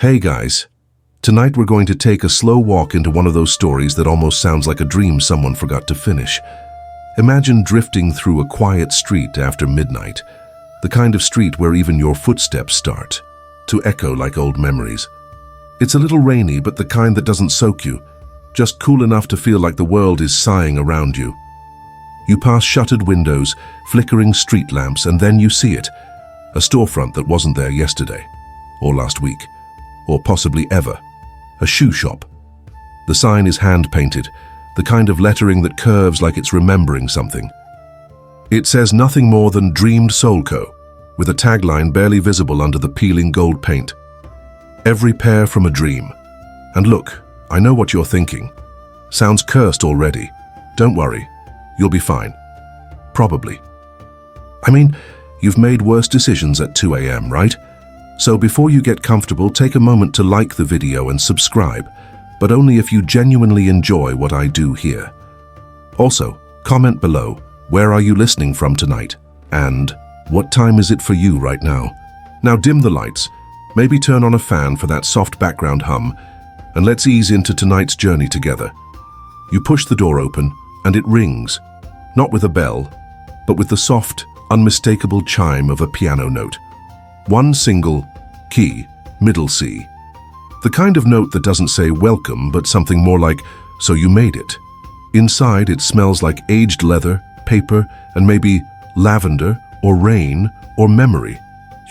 Hey guys, tonight we're going to take a slow walk into one of those stories that almost sounds like a dream someone forgot to finish. Imagine drifting through a quiet street after midnight, the kind of street where even your footsteps start to echo like old memories. It's a little rainy, but the kind that doesn't soak you, just cool enough to feel like the world is sighing around you. You pass shuttered windows, flickering street lamps, and then you see it, a storefront that wasn't there yesterday, or last week, or possibly ever. A shoe shop. The sign is hand-painted, the kind of lettering that curves like it's remembering something. It says nothing more than Dreamed Soul Co., with a tagline barely visible under the peeling gold paint. Every pair from a dream. And look, I know what you're thinking. Sounds cursed already. Don't worry, you'll be fine. Probably. I mean, you've made worse decisions at 2 a.m., right? So before you get comfortable, take a moment to like the video and subscribe, but only if you genuinely enjoy what I do here. Also, comment below, where are you listening from tonight? And what time is it for you right now? Now dim the lights, maybe turn on a fan for that soft background hum, and let's ease into tonight's journey together. You push the door open, and it rings, not with a bell, but with the soft, unmistakable chime of a piano note. One single key, middle C. The kind of note that doesn't say welcome, but something more like, so you made it. Inside, it smells like aged leather, paper, and maybe lavender, or rain, or memory.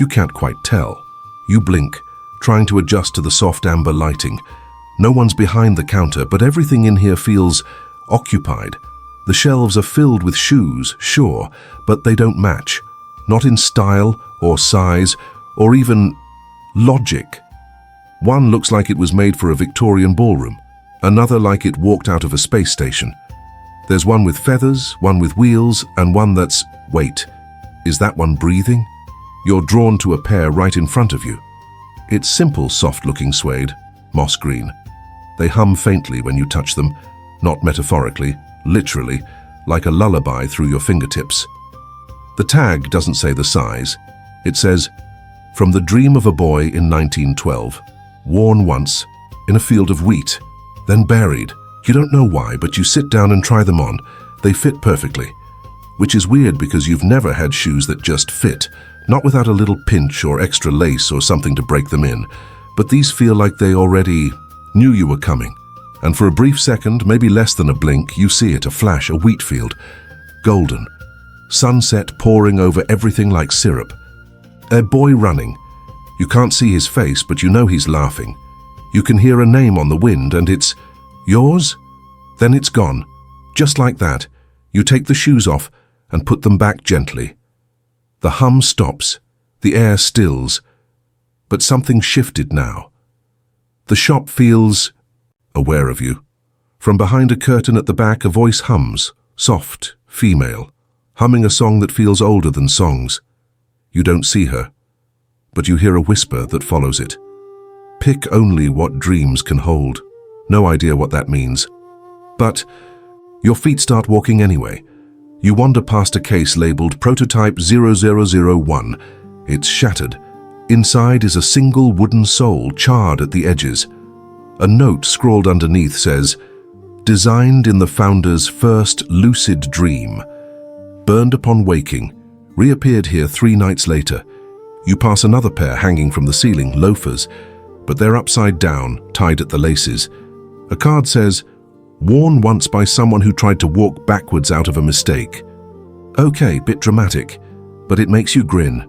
You can't quite tell. You blink, trying to adjust to the soft amber lighting. No one's behind the counter, but everything in here feels occupied. The shelves are filled with shoes, sure, but they don't match. Not in style, or size, or even logic. One looks like it was made for a Victorian ballroom, another like it walked out of a space station. There's one with feathers, one with wheels, and one that's, wait, is that one breathing? You're drawn to a pair right in front of you. It's simple, soft-looking suede, moss green. They hum faintly when you touch them, not metaphorically, literally, like a lullaby through your fingertips. The tag doesn't say the size. It says, from the dream of a boy in 1912, worn once, in a field of wheat, then buried. You don't know why, but you sit down and try them on. They fit perfectly. Which is weird because you've never had shoes that just fit, not without a little pinch or extra lace or something to break them in. But these feel like they already knew you were coming. And for a brief second, maybe less than a blink, you see it, a flash, a wheat field. Golden. Sunset pouring over everything like syrup. A boy running. You can't see his face, but you know he's laughing. You can hear a name on the wind, and it's yours? Then it's gone. Just like that, you take the shoes off and put them back gently. The hum stops. The air stills. But something shifted now. The shop feels aware of you. From behind a curtain at the back, a voice hums, soft, female, humming a song that feels older than songs. You don't see her, but you hear a whisper that follows it. Pick only what dreams can hold. No idea what that means. But your feet start walking anyway. You wander past a case labeled Prototype 0001. It's shattered. Inside is a single wooden soul charred at the edges. A note scrawled underneath says, designed in the founder's first lucid dream. Burned upon waking. Reappeared here 3 nights later. You pass another pair hanging from the ceiling, loafers, but they're upside down, tied at the laces. A card says, worn once by someone who tried to walk backwards out of a mistake. Okay, bit dramatic, but it makes you grin.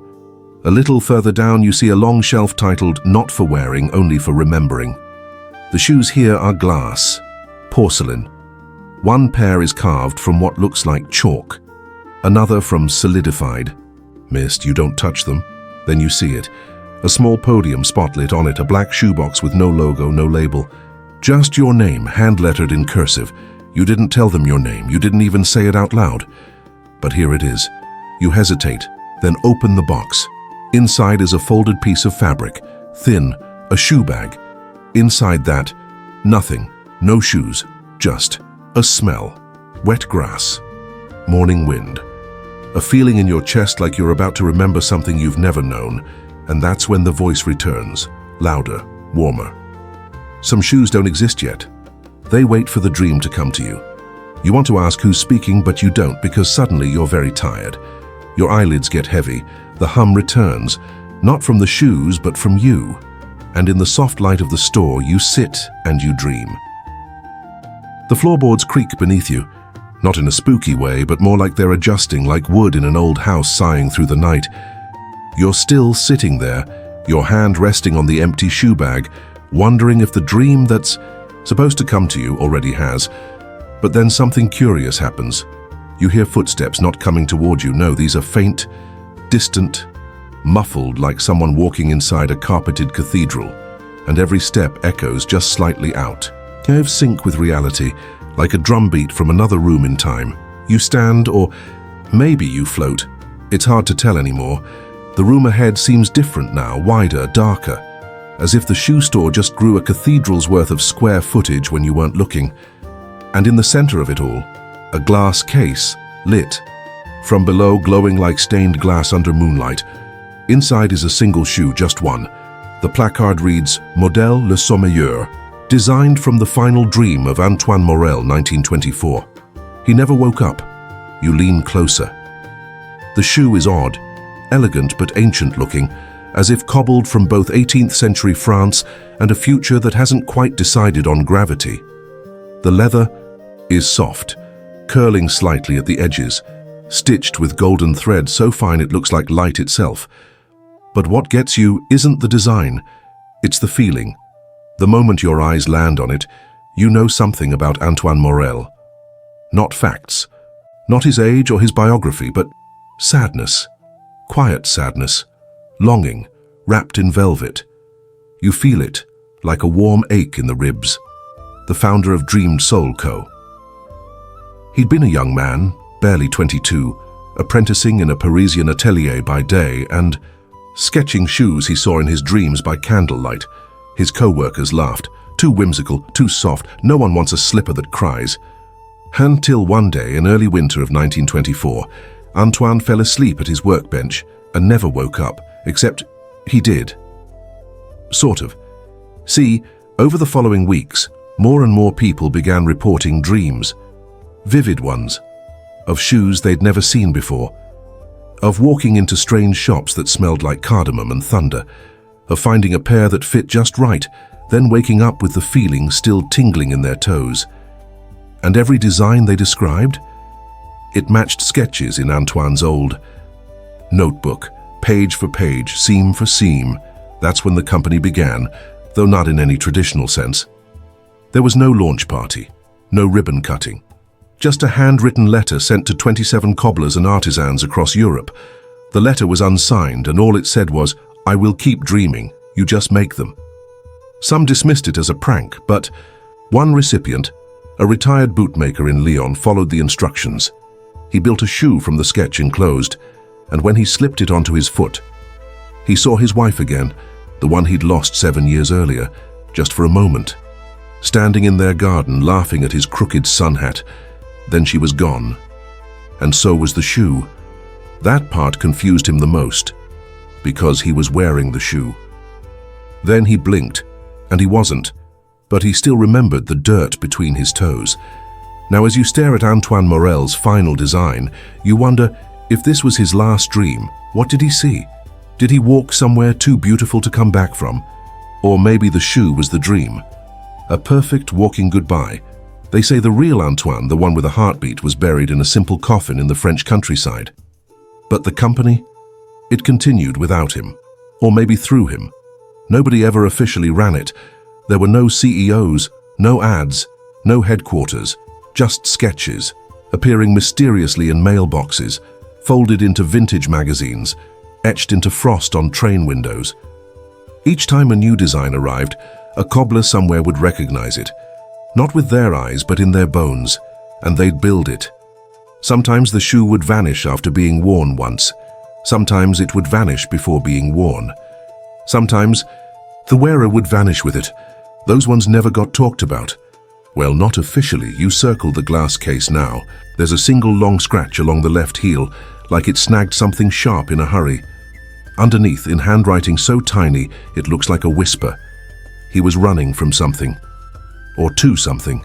A little further down you see a long shelf titled, not for wearing, only for remembering. The shoes here are glass, porcelain. One pair is carved from what looks like chalk. Another from solidified. Mist, you don't touch them. Then you see it. A small podium spotlit, on it a black shoebox with no logo, no label. Just your name, hand-lettered in cursive. You didn't tell them your name. You didn't even say it out loud. But here it is. You hesitate, then open the box. Inside is a folded piece of fabric, thin, a shoe bag. Inside that, nothing, no shoes, just a smell. Wet grass, morning wind. A feeling in your chest like you're about to remember something you've never known, and that's when the voice returns, louder, warmer. Some shoes don't exist yet. They wait for the dream to come to you. You want to ask who's speaking, but you don't because suddenly you're very tired. Your eyelids get heavy. The hum returns, not from the shoes, but from you. And in the soft light of the store, you sit and you dream. The floorboards creak beneath you, not in a spooky way, but more like they're adjusting, like wood in an old house sighing through the night. You're still sitting there, your hand resting on the empty shoe bag, wondering if the dream that's supposed to come to you already has. But then something curious happens. You hear footsteps not coming toward you. No, these are faint, distant, muffled, like someone walking inside a carpeted cathedral, and every step echoes just slightly out. Out of sync with reality, like a drumbeat from another room in time. You stand, or maybe you float. It's hard to tell anymore. The room ahead seems different now, wider, darker, as if the shoe store just grew a cathedral's worth of square footage when you weren't looking. And in the center of it all, a glass case, lit. From below, glowing like stained glass under moonlight. Inside is a single shoe, just one. The placard reads, Modèle Le Sommeilleur, designed from the final dream of Antoine Morel, 1924. He never woke up. You lean closer. The shoe is odd, elegant but ancient looking, as if cobbled from both 18th century France and a future that hasn't quite decided on gravity. The leather is soft, curling slightly at the edges, stitched with golden thread so fine it looks like light itself. But what gets you isn't the design, it's the feeling. The moment your eyes land on it, you know something about Antoine Morel. Not facts, not his age or his biography, but sadness, quiet sadness, longing, wrapped in velvet. You feel it, like a warm ache in the ribs. The founder of Dreamed Soul Co. He'd been a young man, barely 22, apprenticing in a Parisian atelier by day and sketching shoes he saw in his dreams by candlelight. His co-workers laughed. Too whimsical, too soft, no one wants a slipper that cries. Until one day in early winter of 1924, Antoine fell asleep at his workbench and never woke up, except he did. Sort of. See, over the following weeks, more and more people began reporting dreams. Vivid ones, of shoes they'd never seen before, of walking into strange shops that smelled like cardamom and thunder, of finding a pair that fit just right, then waking up with the feeling still tingling in their toes. And every design they described? It matched sketches in Antoine's old notebook, page for page, seam for seam. That's when the company began, though not in any traditional sense. There was no launch party, no ribbon cutting. Just a handwritten letter sent to 27 cobblers and artisans across Europe. The letter was unsigned, and all it said was, I will keep dreaming, you just make them. Some dismissed it as a prank, but one recipient, a retired bootmaker in Lyon, followed the instructions. He built a shoe from the sketch enclosed, and when he slipped it onto his foot, he saw his wife again, the one he'd lost 7 years earlier, just for a moment, standing in their garden laughing at his crooked sun hat. Then she was gone, and so was the shoe. That part confused him the most, because he was wearing the shoe. Then he blinked, and he wasn't, but he still remembered the dirt between his toes. Now as you stare at Antoine Morel's final design, you wonder, if this was his last dream, what did he see? Did he walk somewhere too beautiful to come back from? Or maybe the shoe was the dream. A perfect walking goodbye. They say the real Antoine, the one with a heartbeat, was buried in a simple coffin in the French countryside. But the company? It continued without him, or maybe through him. Nobody ever officially ran it. There were no CEOs, no ads, no headquarters, just sketches, appearing mysteriously in mailboxes, folded into vintage magazines, etched into frost on train windows. Each time a new design arrived, a cobbler somewhere would recognize it, not with their eyes but in their bones, and they'd build it. Sometimes the shoe would vanish after being worn once. Sometimes it would vanish before being worn. Sometimes the wearer would vanish with it. Those ones never got talked about. Well, not officially. You circle the glass case now. There's a single long scratch along the left heel, like it snagged something sharp in a hurry. Underneath, in handwriting so tiny, it looks like a whisper. He was running from something, or to something.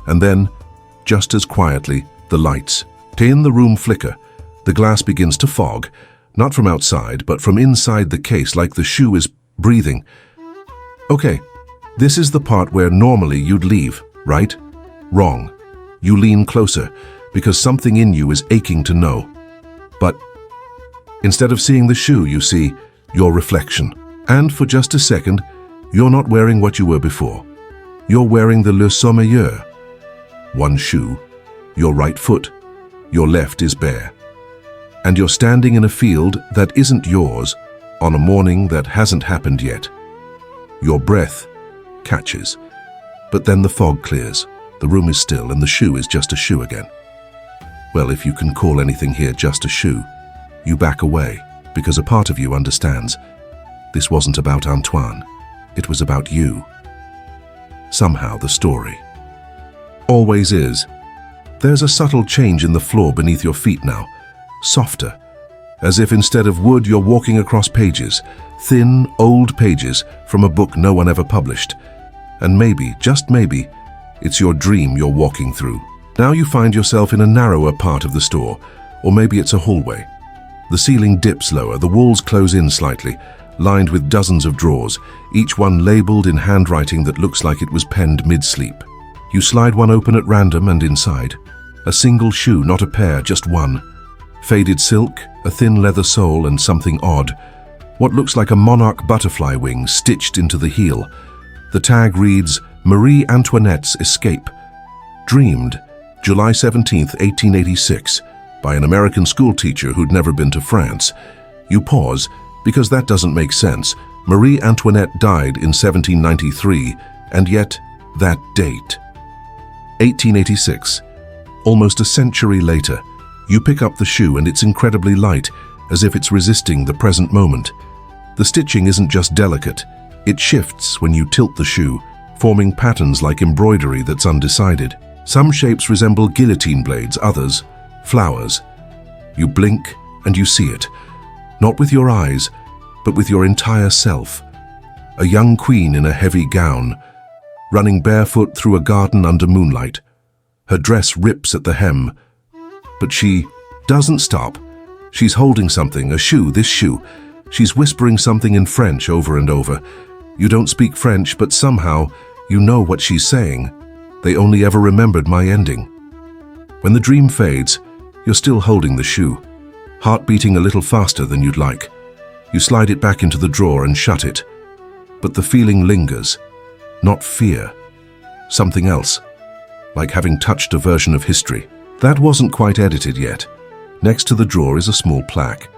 And then, just as quietly, the lights in the room flicker. The glass begins to fog, not from outside, but from inside the case, like the shoe is breathing. Okay, this is the part where normally you'd leave, right? Wrong. You lean closer, because something in you is aching to know. But instead of seeing the shoe, you see your reflection. And for just a second, you're not wearing what you were before. You're wearing the le sommeilleur. One shoe, your right foot, your left is bare. And you're standing in a field that isn't yours on a morning that hasn't happened yet. Your breath catches, but then the fog clears, the room is still, and the shoe is just a shoe again. Well, if you can call anything here just a shoe, you back away, because a part of you understands this wasn't about Antoine, it was about you. Somehow the story always is. There's a subtle change in the floor beneath your feet now, softer, as if instead of wood you're walking across pages, thin, old pages from a book no one ever published. And maybe, just maybe, it's your dream you're walking through. Now you find yourself in a narrower part of the store, or maybe it's a hallway. The ceiling dips lower, the walls close in slightly, lined with dozens of drawers, each one labeled in handwriting that looks like it was penned mid-sleep. You slide one open at random, and inside, a single shoe, not a pair, just one. Faded silk, a thin leather sole, and something odd. What looks like a monarch butterfly wing stitched into the heel. The tag reads, Marie Antoinette's Escape. Dreamed, July 17, 1886, by an American schoolteacher who'd never been to France. You pause, because that doesn't make sense. Marie Antoinette died in 1793, and yet, that date. 1886. Almost a century later, you pick up the shoe and it's incredibly light, as if it's resisting the present moment. The stitching isn't just delicate, it shifts when you tilt the shoe, forming patterns like embroidery that's undecided. Some shapes resemble guillotine blades, others, flowers. You blink and you see it, not with your eyes, but with your entire self. A young queen in a heavy gown, running barefoot through a garden under moonlight. Her dress rips at the hem, but she doesn't stop. She's holding something, a shoe, this shoe. She's whispering something in French over and over. You don't speak French, but somehow you know what she's saying. They only ever remembered my ending. When the dream fades, you're still holding the shoe, heart beating a little faster than you'd like. You slide it back into the drawer and shut it. But the feeling lingers. Not fear. Something else. Like having touched a version of history. That wasn't quite edited yet. Next to the drawer is a small plaque.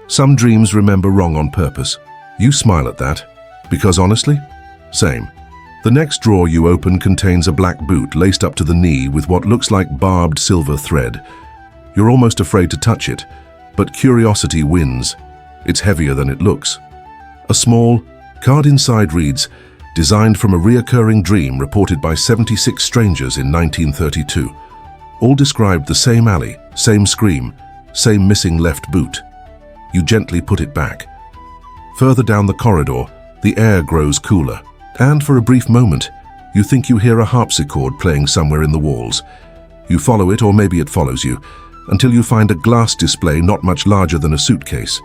Some dreams remember wrong on purpose. You smile at that. Because honestly, same. The next drawer you open contains a black boot laced up to the knee with what looks like barbed silver thread. You're almost afraid to touch it, but curiosity wins. It's heavier than it looks. A small card inside reads, designed from a reoccurring dream reported by 76 strangers in 1932. All described the same alley, same scream, same missing left boot. You gently put it back. Further down the corridor, the air grows cooler, and for a brief moment, you think you hear a harpsichord playing somewhere in the walls. You follow it, or maybe it follows you, until you find a glass display not much larger than a suitcase.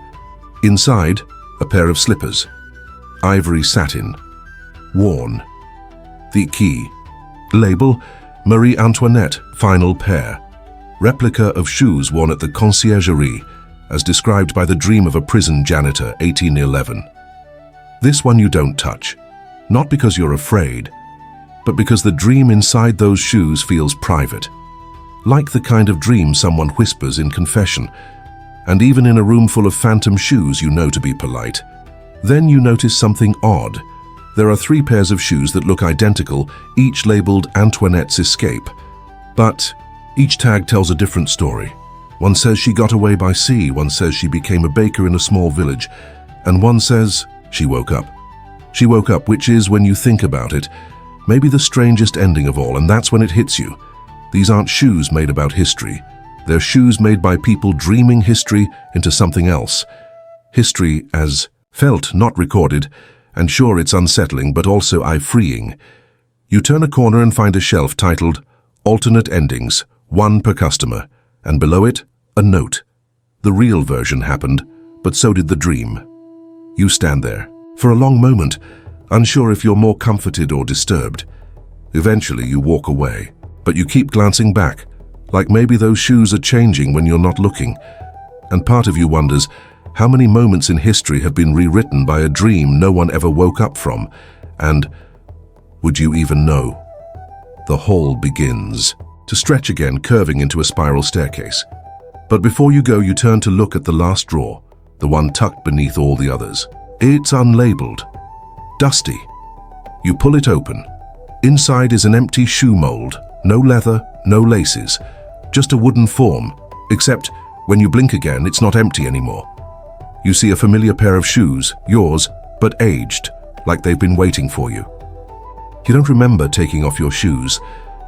Inside, a pair of slippers. Ivory satin. Worn. The key. Label, Marie Antoinette, final pair. Replica of shoes worn at the conciergerie, as described by the dream of a prison janitor, 1811. This one you don't touch, not because you're afraid, but because the dream inside those shoes feels private. Like the kind of dream someone whispers in confession, and even in a room full of phantom shoes you know to be polite. Then you notice something odd. There are 3 pairs of shoes that look identical, each labeled Antoinette's Escape. But each tag tells a different story. One says she got away by sea, one says she became a baker in a small village, and one says she woke up. She woke up, which is, when you think about it, maybe the strangest ending of all, and that's when it hits you. These aren't shoes made about history. They're shoes made by people dreaming history into something else. History as felt, not recorded, And sure, it's unsettling, but also eye-freeing. You turn a corner and find a shelf titled Alternate Endings, 1 per customer, and below it, a note. The real version happened, but so did the dream. You stand there, for a long moment, unsure if you're more comforted or disturbed. Eventually, you walk away, but you keep glancing back, like maybe those shoes are changing when you're not looking. And part of you wonders, how many moments in history have been rewritten by a dream no one ever woke up from? And would you even know? The hall begins to stretch again, curving into a spiral staircase. But before you go, you turn to look at the last drawer, the one tucked beneath all the others. It's unlabeled, dusty. You pull it open. Inside is an empty shoe mold, no leather, no laces, just a wooden form, except when you blink again, it's not empty anymore. You see a familiar pair of shoes, yours, but aged, like they've been waiting for you. You don't remember taking off your shoes,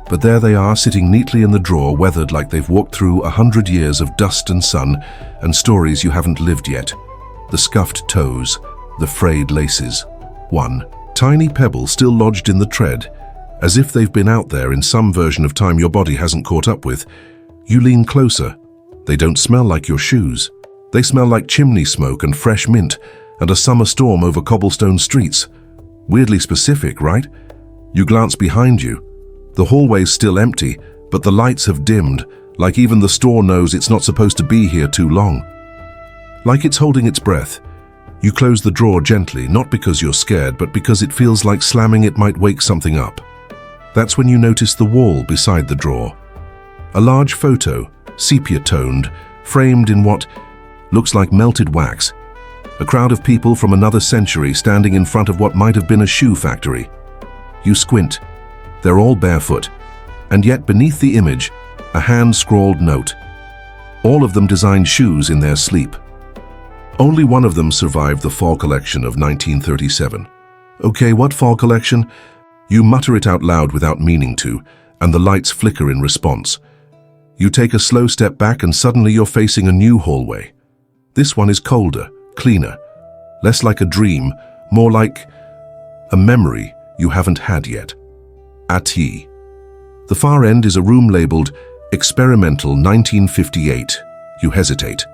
but there they are, sitting neatly in the drawer, weathered like they've walked through 100 years of dust and sun and stories you haven't lived yet. The scuffed toes, the frayed laces. One tiny pebble still lodged in the tread, as if they've been out there in some version of time your body hasn't caught up with. You lean closer. They don't smell like your shoes. They smell like chimney smoke and fresh mint and a summer storm over cobblestone streets. Weirdly specific, right? You glance behind you. The hallway's still empty, but the lights have dimmed, like even the store knows it's not supposed to be here too long. Like it's holding its breath. You close the drawer gently, not because you're scared, but because it feels like slamming it might wake something up. That's when you notice the wall beside the drawer. A large photo, sepia-toned, framed in what looks like melted wax. A crowd of people from another century standing in front of what might have been a shoe factory. You squint. They're all barefoot, and yet beneath the image, a hand-scrawled note. All of them designed shoes in their sleep. Only one of them survived the fall collection of 1937. Okay, what fall collection? You mutter it out loud without meaning to, and the lights flicker in response. You take a slow step back and suddenly you're facing a new hallway. This one is colder, cleaner, less like a dream, more like a memory you haven't had yet. Ati. The far end is a room labeled Experimental 1958. You hesitate.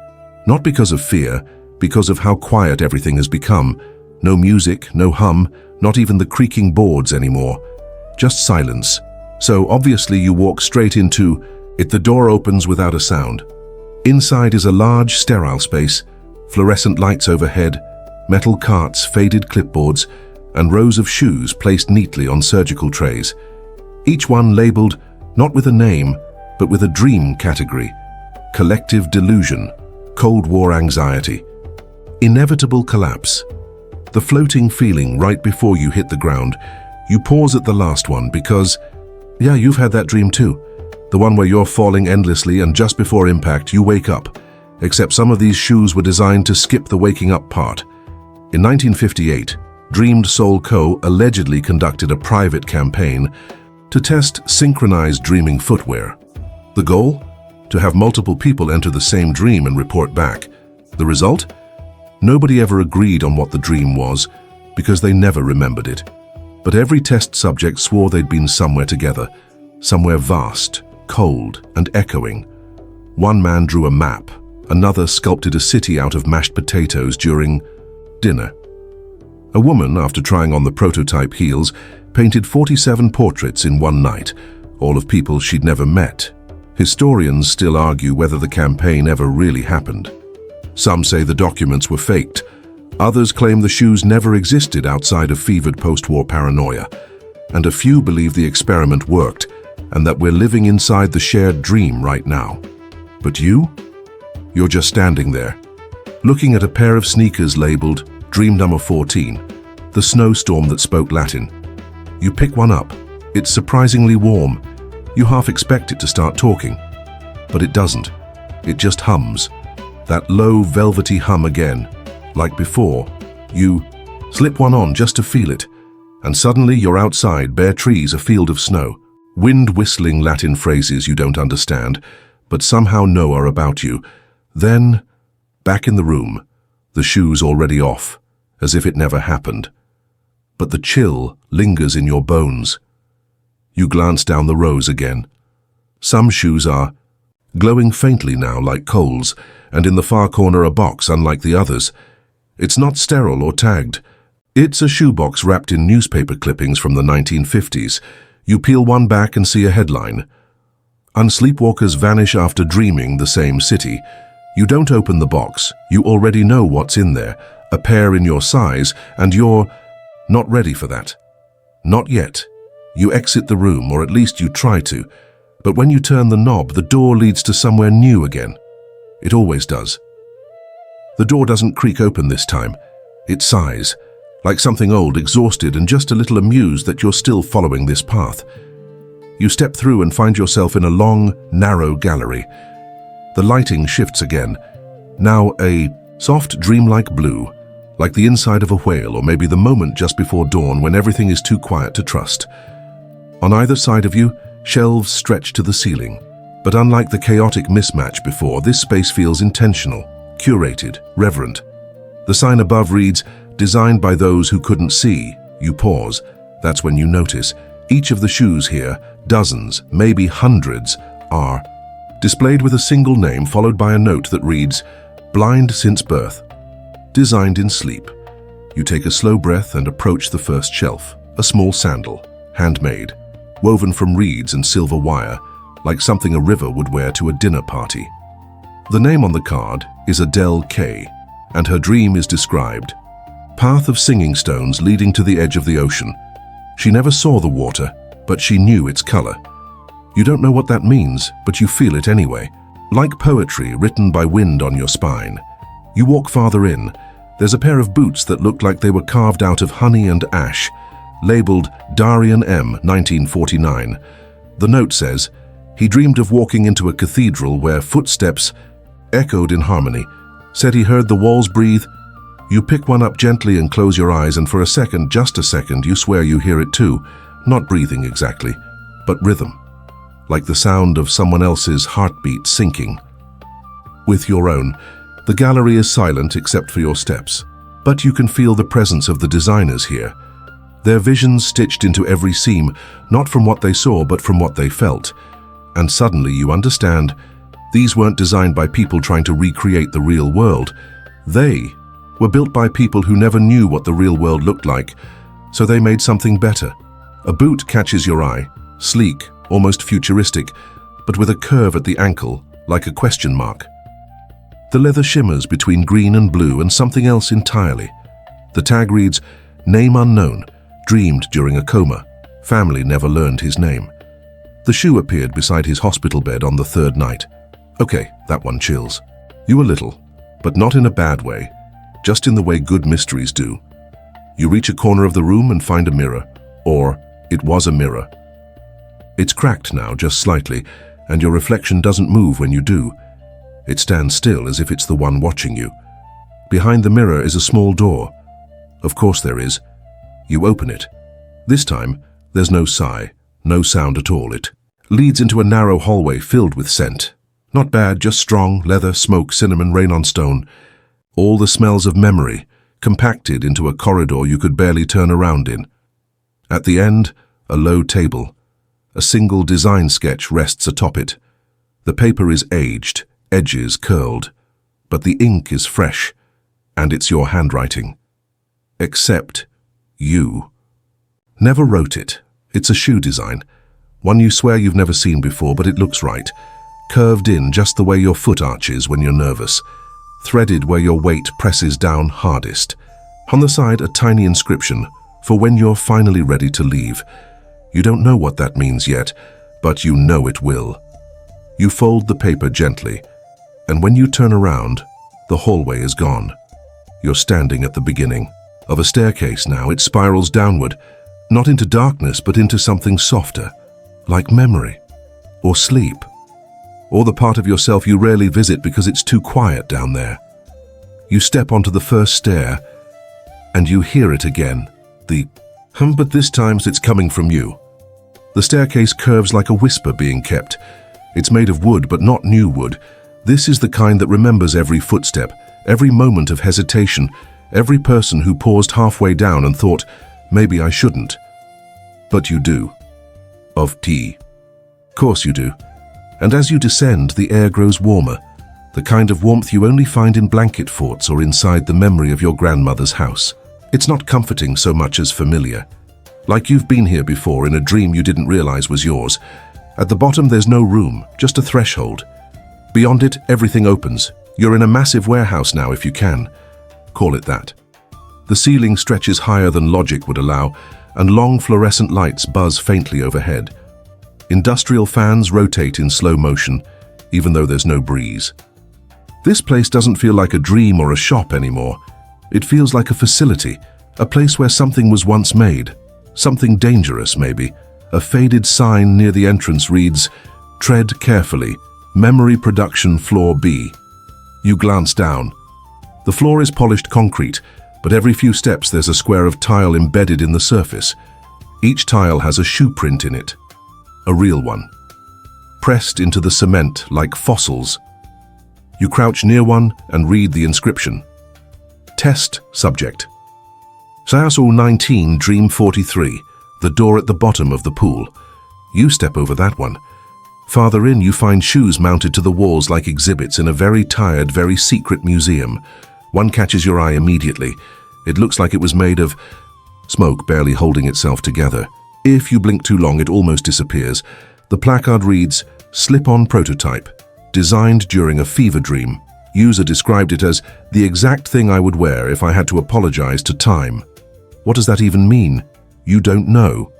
Not because of fear, because of how quiet everything has become. No music, no hum, not even the creaking boards anymore. Just silence. So obviously you walk straight into it. The door opens without a sound. Inside is a large, sterile space, fluorescent lights overhead, metal carts, faded clipboards, and rows of shoes placed neatly on surgical trays. Each one labeled not with a name, but with a dream category. Collective delusion, Cold War anxiety, inevitable collapse. The floating feeling right before you hit the ground. You pause at the last one because, yeah, you've had that dream too. The one where you're falling endlessly and just before impact you wake up. Except some of these shoes were designed to skip the waking up part. In 1958, Dreamed Soul Co. allegedly conducted a private campaign to test synchronized dreaming footwear. The goal? To have multiple people enter the same dream and report back. The result? Nobody ever agreed on what the dream was because they never remembered it. But every test subject swore they'd been somewhere together, somewhere vast, cold, and echoing. One man drew a map, another sculpted a city out of mashed potatoes during dinner. A woman, after trying on the prototype heels, painted 47 portraits in one night, all of people she'd never met. Historians still argue whether the campaign ever really happened. Some say the documents were faked. Others claim the shoes never existed outside of fevered post-war paranoia. And a few believe the experiment worked and that we're living inside the shared dream right now. But you? You're just standing there, looking at a pair of sneakers labeled Dream Number 14, the snowstorm that spoke Latin. You pick one up. It's surprisingly warm. You half expect it to start talking, but it doesn't. It just hums. That low, velvety hum again. Like before, you slip one on just to feel it, and suddenly you're outside, bare trees, a field of snow, wind whistling Latin phrases you don't understand, but somehow know are about you. Then, back in the room, the shoes already off, as if it never happened. but the chill lingers in your bones. You glance down the rows again. Some shoes are glowing faintly now like coals, and in the far corner a box unlike the others. It's not sterile or tagged. It's a shoebox wrapped in newspaper clippings from the 1950s. You peel one back and see a headline. Unsleepwalkers vanish after dreaming the same city. You don't open the box. You already know what's in there, a pair in your size, and you're not ready for that. Not yet. You exit the room, or at least you try to. But when you turn the knob, the door leads to somewhere new again. It always does. The door doesn't creak open this time. It sighs, like something old, exhausted, and just a little amused that you're still following this path. You step through and find yourself in a long, narrow gallery. The lighting shifts again, now a soft, dreamlike blue, like the inside of a whale, or maybe the moment just before dawn when everything is too quiet to trust. On either side of you, shelves stretch to the ceiling. But unlike the chaotic mismatch before, this space feels intentional, curated, reverent. The sign above reads, "Designed by those who couldn't see." You pause. That's when you notice. Each of the shoes here, dozens, maybe hundreds, are displayed with a single name followed by a note that reads, "Blind since birth. Designed in sleep." You take a slow breath and approach the first shelf. A small sandal, handmade, woven from reeds and silver wire, like something a river would wear to a dinner party. The name on the card is Adele K, and her dream is described. Path of singing stones leading to the edge of the ocean. She never saw the water, but she knew its color. You don't know what that means, but you feel it anyway, like poetry written by wind on your spine. You walk farther in. There's a pair of boots that look like they were carved out of honey and ash, labeled Darian M. 1949. The note says, he dreamed of walking into a cathedral where footsteps echoed in harmony. Said he heard the walls breathe. You pick one up gently and close your eyes, and for a second, just a second, you swear you hear it too. Not breathing exactly, but rhythm, like the sound of someone else's heartbeat syncing with your own. The gallery is silent except for your steps, but you can feel the presence of the designers here. Their visions stitched into every seam, not from what they saw, but from what they felt. And suddenly you understand, these weren't designed by people trying to recreate the real world. They were built by people who never knew what the real world looked like, so they made something better. A boot catches your eye, sleek, almost futuristic, but with a curve at the ankle, like a question mark. The leather shimmers between green and blue and something else entirely. The tag reads, "Name unknown, dreamed during a coma. Family never learned his name." The shoe appeared beside his hospital bed on the third night. Okay, that one chills. You a little, but not in a bad way, just in the way good mysteries do. You reach a corner of the room and find a mirror, or it was a mirror. It's cracked now, just slightly, and your reflection doesn't move when you do. It stands still as if it's the one watching you. Behind the mirror is a small door. Of course there is. You open it. This time, there's no sigh, no sound at all. It leads into a narrow hallway filled with scent. Not bad, just strong, leather, smoke, cinnamon, rain on stone. All the smells of memory, compacted into a corridor you could barely turn around in. At the end, a low table. A single design sketch rests atop it. The paper is aged, edges curled, but the ink is fresh, and it's your handwriting. Except you never wrote it. It's a shoe design, one you swear you've never seen before, but it looks right. Curved in just the way your foot arches when you're nervous, threaded where your weight presses down hardest. On the side, a tiny inscription, for when you're finally ready to leave. You don't know what that means yet, but you know it will. You fold the paper gently, and when you turn around, the hallway is gone. You're standing at the beginning of a staircase now. It spirals downward, not into darkness, but into something softer, like memory, or sleep, or the part of yourself you rarely visit because it's too quiet down there. You step onto the first stair, and you hear it again, the hum, but this time it's coming from you. The staircase curves like a whisper being kept. It's made of wood, but not new wood. This is the kind that remembers every footstep, every moment of hesitation, every person who paused halfway down and thought, maybe I shouldn't. But you do. Of tea. Course you do. And as you descend, the air grows warmer, the kind of warmth you only find in blanket forts or inside the memory of your grandmother's house. It's not comforting so much as familiar. Like you've been here before in a dream you didn't realize was yours. At the bottom there's no room, just a threshold. Beyond it, everything opens. You're in a massive warehouse now, if you can. Call it that. The ceiling stretches higher than logic would allow, and long fluorescent lights buzz faintly overhead. Industrial fans rotate in slow motion, even though there's no breeze. This place doesn't feel like a dream or a shop anymore. It feels like a facility, a place where something was once made. Something dangerous, maybe. A faded sign near the entrance reads, "Tread carefully, Memory Production Floor B." You glance down. The floor is polished concrete, but every few steps there's a square of tile embedded in the surface. Each tile has a shoe print in it. A real one. Pressed into the cement like fossils. You crouch near one and read the inscription. Test subject. Sayasol 19, Dream 43, the door at the bottom of the pool. You step over that one. Farther in, you find shoes mounted to the walls like exhibits in a very tired, very secret museum. One catches your eye immediately. It looks like it was made of smoke barely holding itself together. If you blink too long, it almost disappears. The placard reads, "Slip-on prototype, designed during a fever dream." User described it as the exact thing I would wear if I had to apologize to time. What does that even mean? You don't know.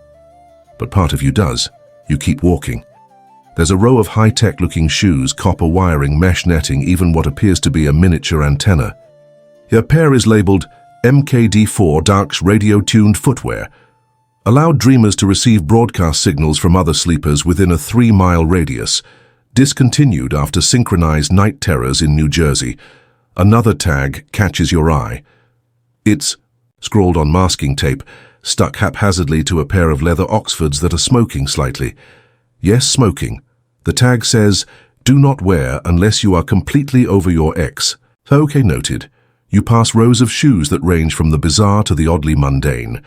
But part of you does. You keep walking. There's a row of high-tech looking shoes, copper wiring, mesh netting, even what appears to be a miniature antenna. Your pair is labeled MKD4 Dark's radio-tuned footwear. Allowed dreamers to receive broadcast signals from other sleepers within a 3-mile radius. Discontinued after synchronized night terrors in New Jersey. Another tag catches your eye. It's, scrawled on masking tape, stuck haphazardly to a pair of leather Oxfords that are smoking slightly. Yes, smoking. The tag says, "Do not wear unless you are completely over your ex." Okay, noted. You pass rows of shoes that range from the bizarre to the oddly mundane.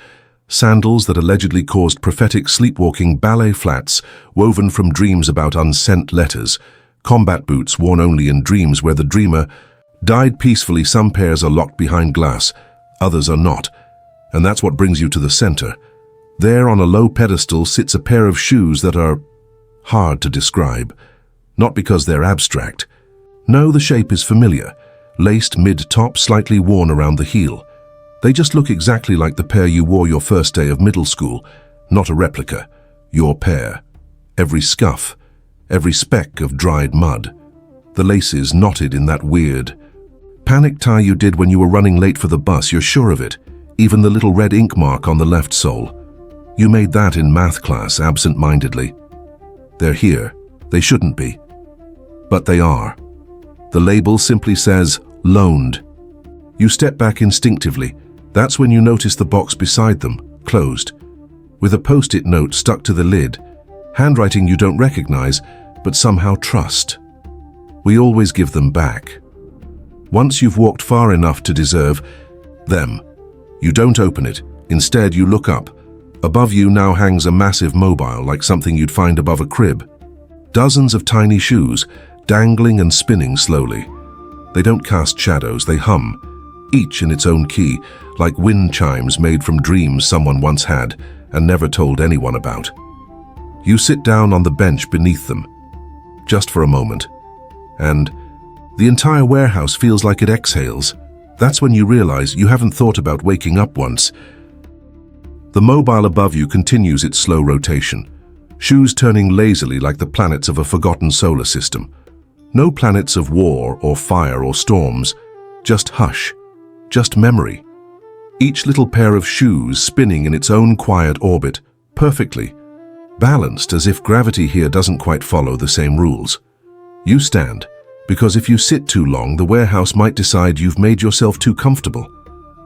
Sandals that allegedly caused prophetic sleepwalking, ballet flats woven from dreams about unsent letters, combat boots worn only in dreams where the dreamer died peacefully. Some pairs are locked behind glass, others are not. And that's what brings you to the center. There on a low pedestal sits a pair of shoes that are hard to describe. Not because they're abstract. No, the shape is familiar. Laced mid-top, slightly worn around the heel. They just look exactly like the pair you wore your first day of middle school. Not a replica. Your pair. Every scuff. Every speck of dried mud. The laces knotted in that weird panic tie you did when you were running late for the bus, you're sure of it. Even the little red ink mark on the left sole. You made that in math class, absent-mindedly. They're here. They shouldn't be. But they are. The label simply says, "Loaned." You step back instinctively. That's when you notice the box beside them, closed, with a post-it note stuck to the lid, handwriting you don't recognize, but somehow trust. We always give them back. Once you've walked far enough to deserve them, you don't open it. Instead, you look up. Above you now hangs a massive mobile, like something you'd find above a crib. Dozens of tiny shoes, dangling and spinning slowly. They don't cast shadows, they hum, each in its own key, like wind chimes made from dreams someone once had and never told anyone about. You sit down on the bench beneath them, just for a moment, and the entire warehouse feels like it exhales. That's when you realize you haven't thought about waking up once. The mobile above you continues its slow rotation, shoes turning lazily like the planets of a forgotten solar system. No planets of war or fire or storms, just hush, just memory. Each little pair of shoes spinning in its own quiet orbit, perfectly balanced, as if gravity here doesn't quite follow the same rules. You stand, because if you sit too long, the warehouse might decide you've made yourself too comfortable.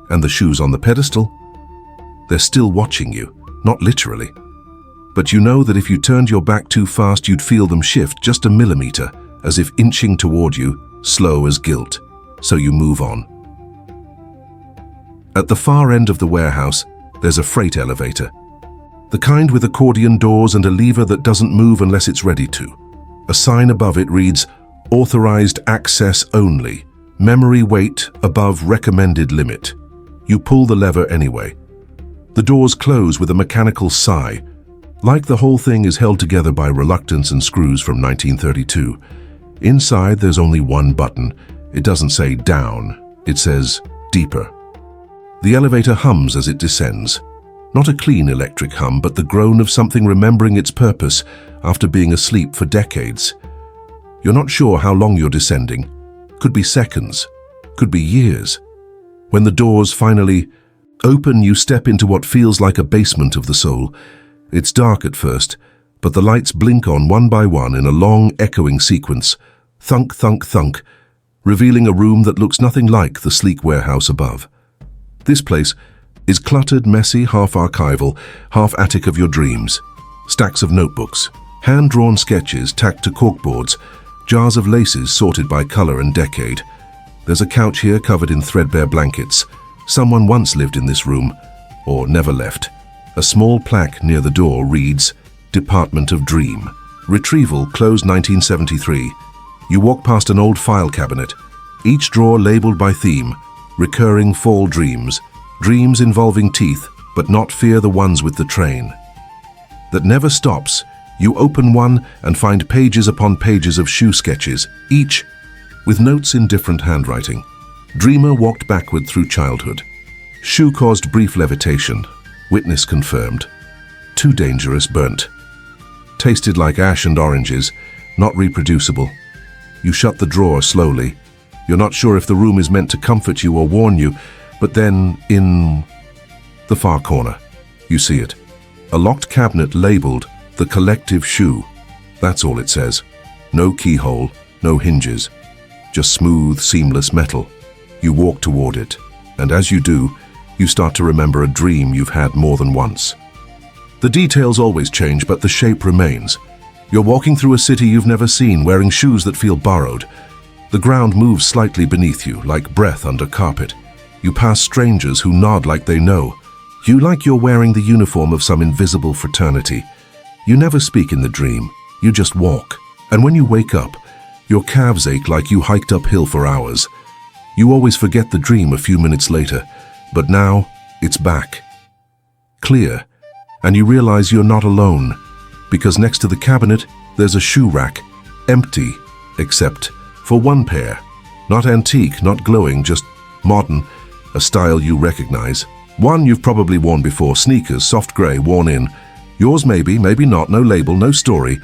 And the shoes on the pedestal? They're still watching you, not literally. But you know that if you turned your back too fast, you'd feel them shift just a millimeter, as if inching toward you, slow as guilt. So you move on. At the far end of the warehouse, there's a freight elevator. The kind with accordion doors and a lever that doesn't move unless it's ready to. A sign above it reads, "Authorized access only. Memory weight above recommended limit." You pull the lever anyway. The doors close with a mechanical sigh, like the whole thing is held together by reluctance and screws from 1932. Inside, there's only one button. It doesn't say down, it says deeper. The elevator hums as it descends. Not a clean electric hum, but the groan of something remembering its purpose after being asleep for decades. You're not sure how long you're descending. Could be seconds, could be years. When the doors finally open, you step into what feels like a basement of the soul. It's dark at first, but the lights blink on one by one in a long, echoing sequence. Thunk, thunk, thunk, revealing a room that looks nothing like the sleek warehouse above. This place is cluttered, messy, half archival, half attic of your dreams. Stacks of notebooks, hand-drawn sketches tacked to corkboards, jars of laces sorted by color and decade. There's a couch here covered in threadbare blankets. Someone once lived in this room, or never left. A small plaque near the door reads, "Department of Dream. Retrieval closed 1973. You walk past an old file cabinet, each drawer labeled by theme, recurring fall dreams, dreams involving teeth, but not fear the ones with the train. That never stops. You open one and find pages upon pages of shoe sketches, each with notes in different handwriting. Dreamer walked backward through childhood. Shoe caused brief levitation. Witness confirmed. Too dangerous, burnt. Tasted like ash and oranges, not reproducible. You shut the drawer slowly. You're not sure if the room is meant to comfort you or warn you, but then, in the far corner, you see it. A locked cabinet labeled "The Collective Shoe." That's all it says. No keyhole, no hinges. Just smooth, seamless metal. You walk toward it, and as you do, you start to remember a dream you've had more than once. The details always change, but the shape remains. You're walking through a city you've never seen, wearing shoes that feel borrowed. The ground moves slightly beneath you, like breath under carpet. You pass strangers who nod like they know. You like you're wearing the uniform of some invisible fraternity. You never speak in the dream, you just walk. And when you wake up, your calves ache like you hiked uphill for hours. You always forget the dream a few minutes later, but now it's back. Clear, and you realize you're not alone, because next to the cabinet, there's a shoe rack, empty, except for one pair. Not antique, not glowing, just modern, a style you recognize. One you've probably worn before, sneakers, soft gray, worn in. Yours maybe, maybe not, no label, no story.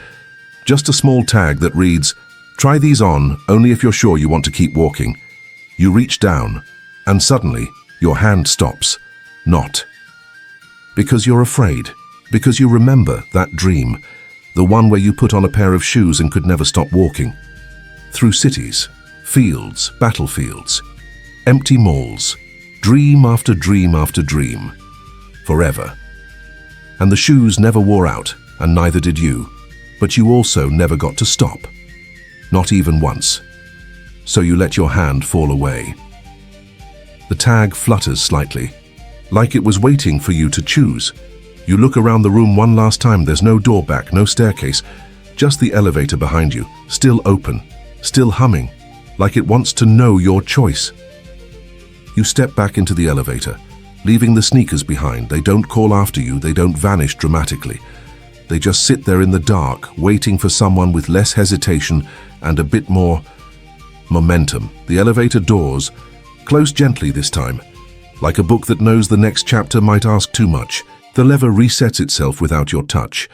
Just a small tag that reads, "Try these on, only if you're sure you want to keep walking." You reach down, and suddenly, your hand stops. Not. Because you're afraid. Because you remember that dream. The one where you put on a pair of shoes and could never stop walking. Through cities, fields, battlefields, empty malls, dream after dream after dream. Forever. And the shoes never wore out, and neither did you. But you also never got to stop. Not even once. So you let your hand fall away. The tag flutters slightly, like it was waiting for you to choose. You look around the room one last time. There's no door back, no staircase, just the elevator behind you, still open, still humming, like it wants to know your choice. You step back into the elevator, leaving the sneakers behind. They don't call after you, they don't vanish dramatically. They just sit there in the dark, waiting for someone with less hesitation and a bit more momentum. The elevator doors close gently this time, like a book that knows the next chapter might ask too much. The lever resets itself without your touch,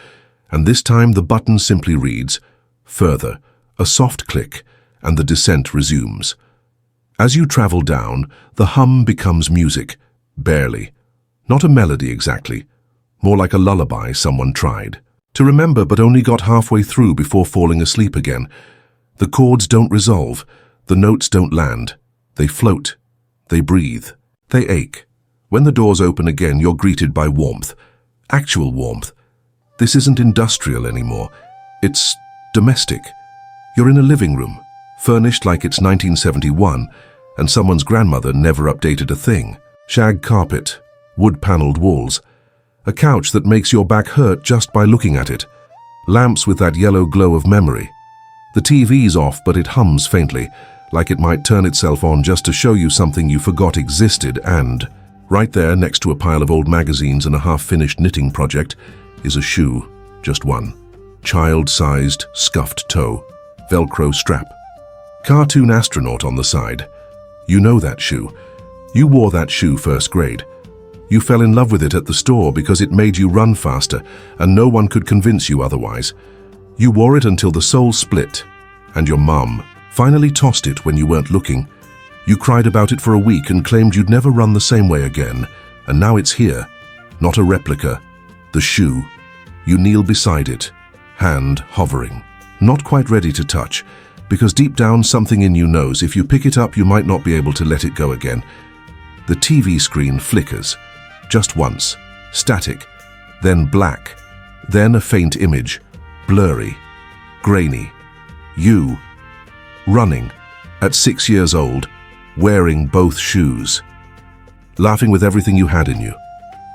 and this time the button simply reads, "Further," a soft click, and the descent resumes. As you travel down, the hum becomes music, barely. Not a melody exactly, more like a lullaby someone tried to remember but only got halfway through before falling asleep again. The chords don't resolve, the notes don't land. They float, they breathe, they ache. When the doors open again, you're greeted by warmth. Actual warmth. This isn't industrial anymore. It's domestic. You're in a living room, furnished like it's 1971, and someone's grandmother never updated a thing. Shag carpet, wood-paneled walls, a couch that makes your back hurt just by looking at it, lamps with that yellow glow of memory. The TV's off, but it hums faintly, like it might turn itself on just to show you something you forgot existed, and right there, next to a pile of old magazines and a half-finished knitting project, is a shoe, just one. Child-sized, scuffed toe, Velcro strap. Cartoon astronaut on the side. You know that shoe. You wore that shoe first grade. You fell in love with it at the store because it made you run faster, and no one could convince you otherwise. You wore it until the sole split, and your mum finally tossed it when you weren't looking. You cried about it for a week and claimed you'd never run the same way again, and now it's here. Not a replica. The shoe. You kneel beside it, hand hovering, not quite ready to touch, because deep down something in you knows if you pick it up you might not be able to let it go again. The TV screen flickers, just once, static, then black, then a faint image, blurry, grainy. You, running, at 6 years old, wearing both shoes, laughing with everything you had in you.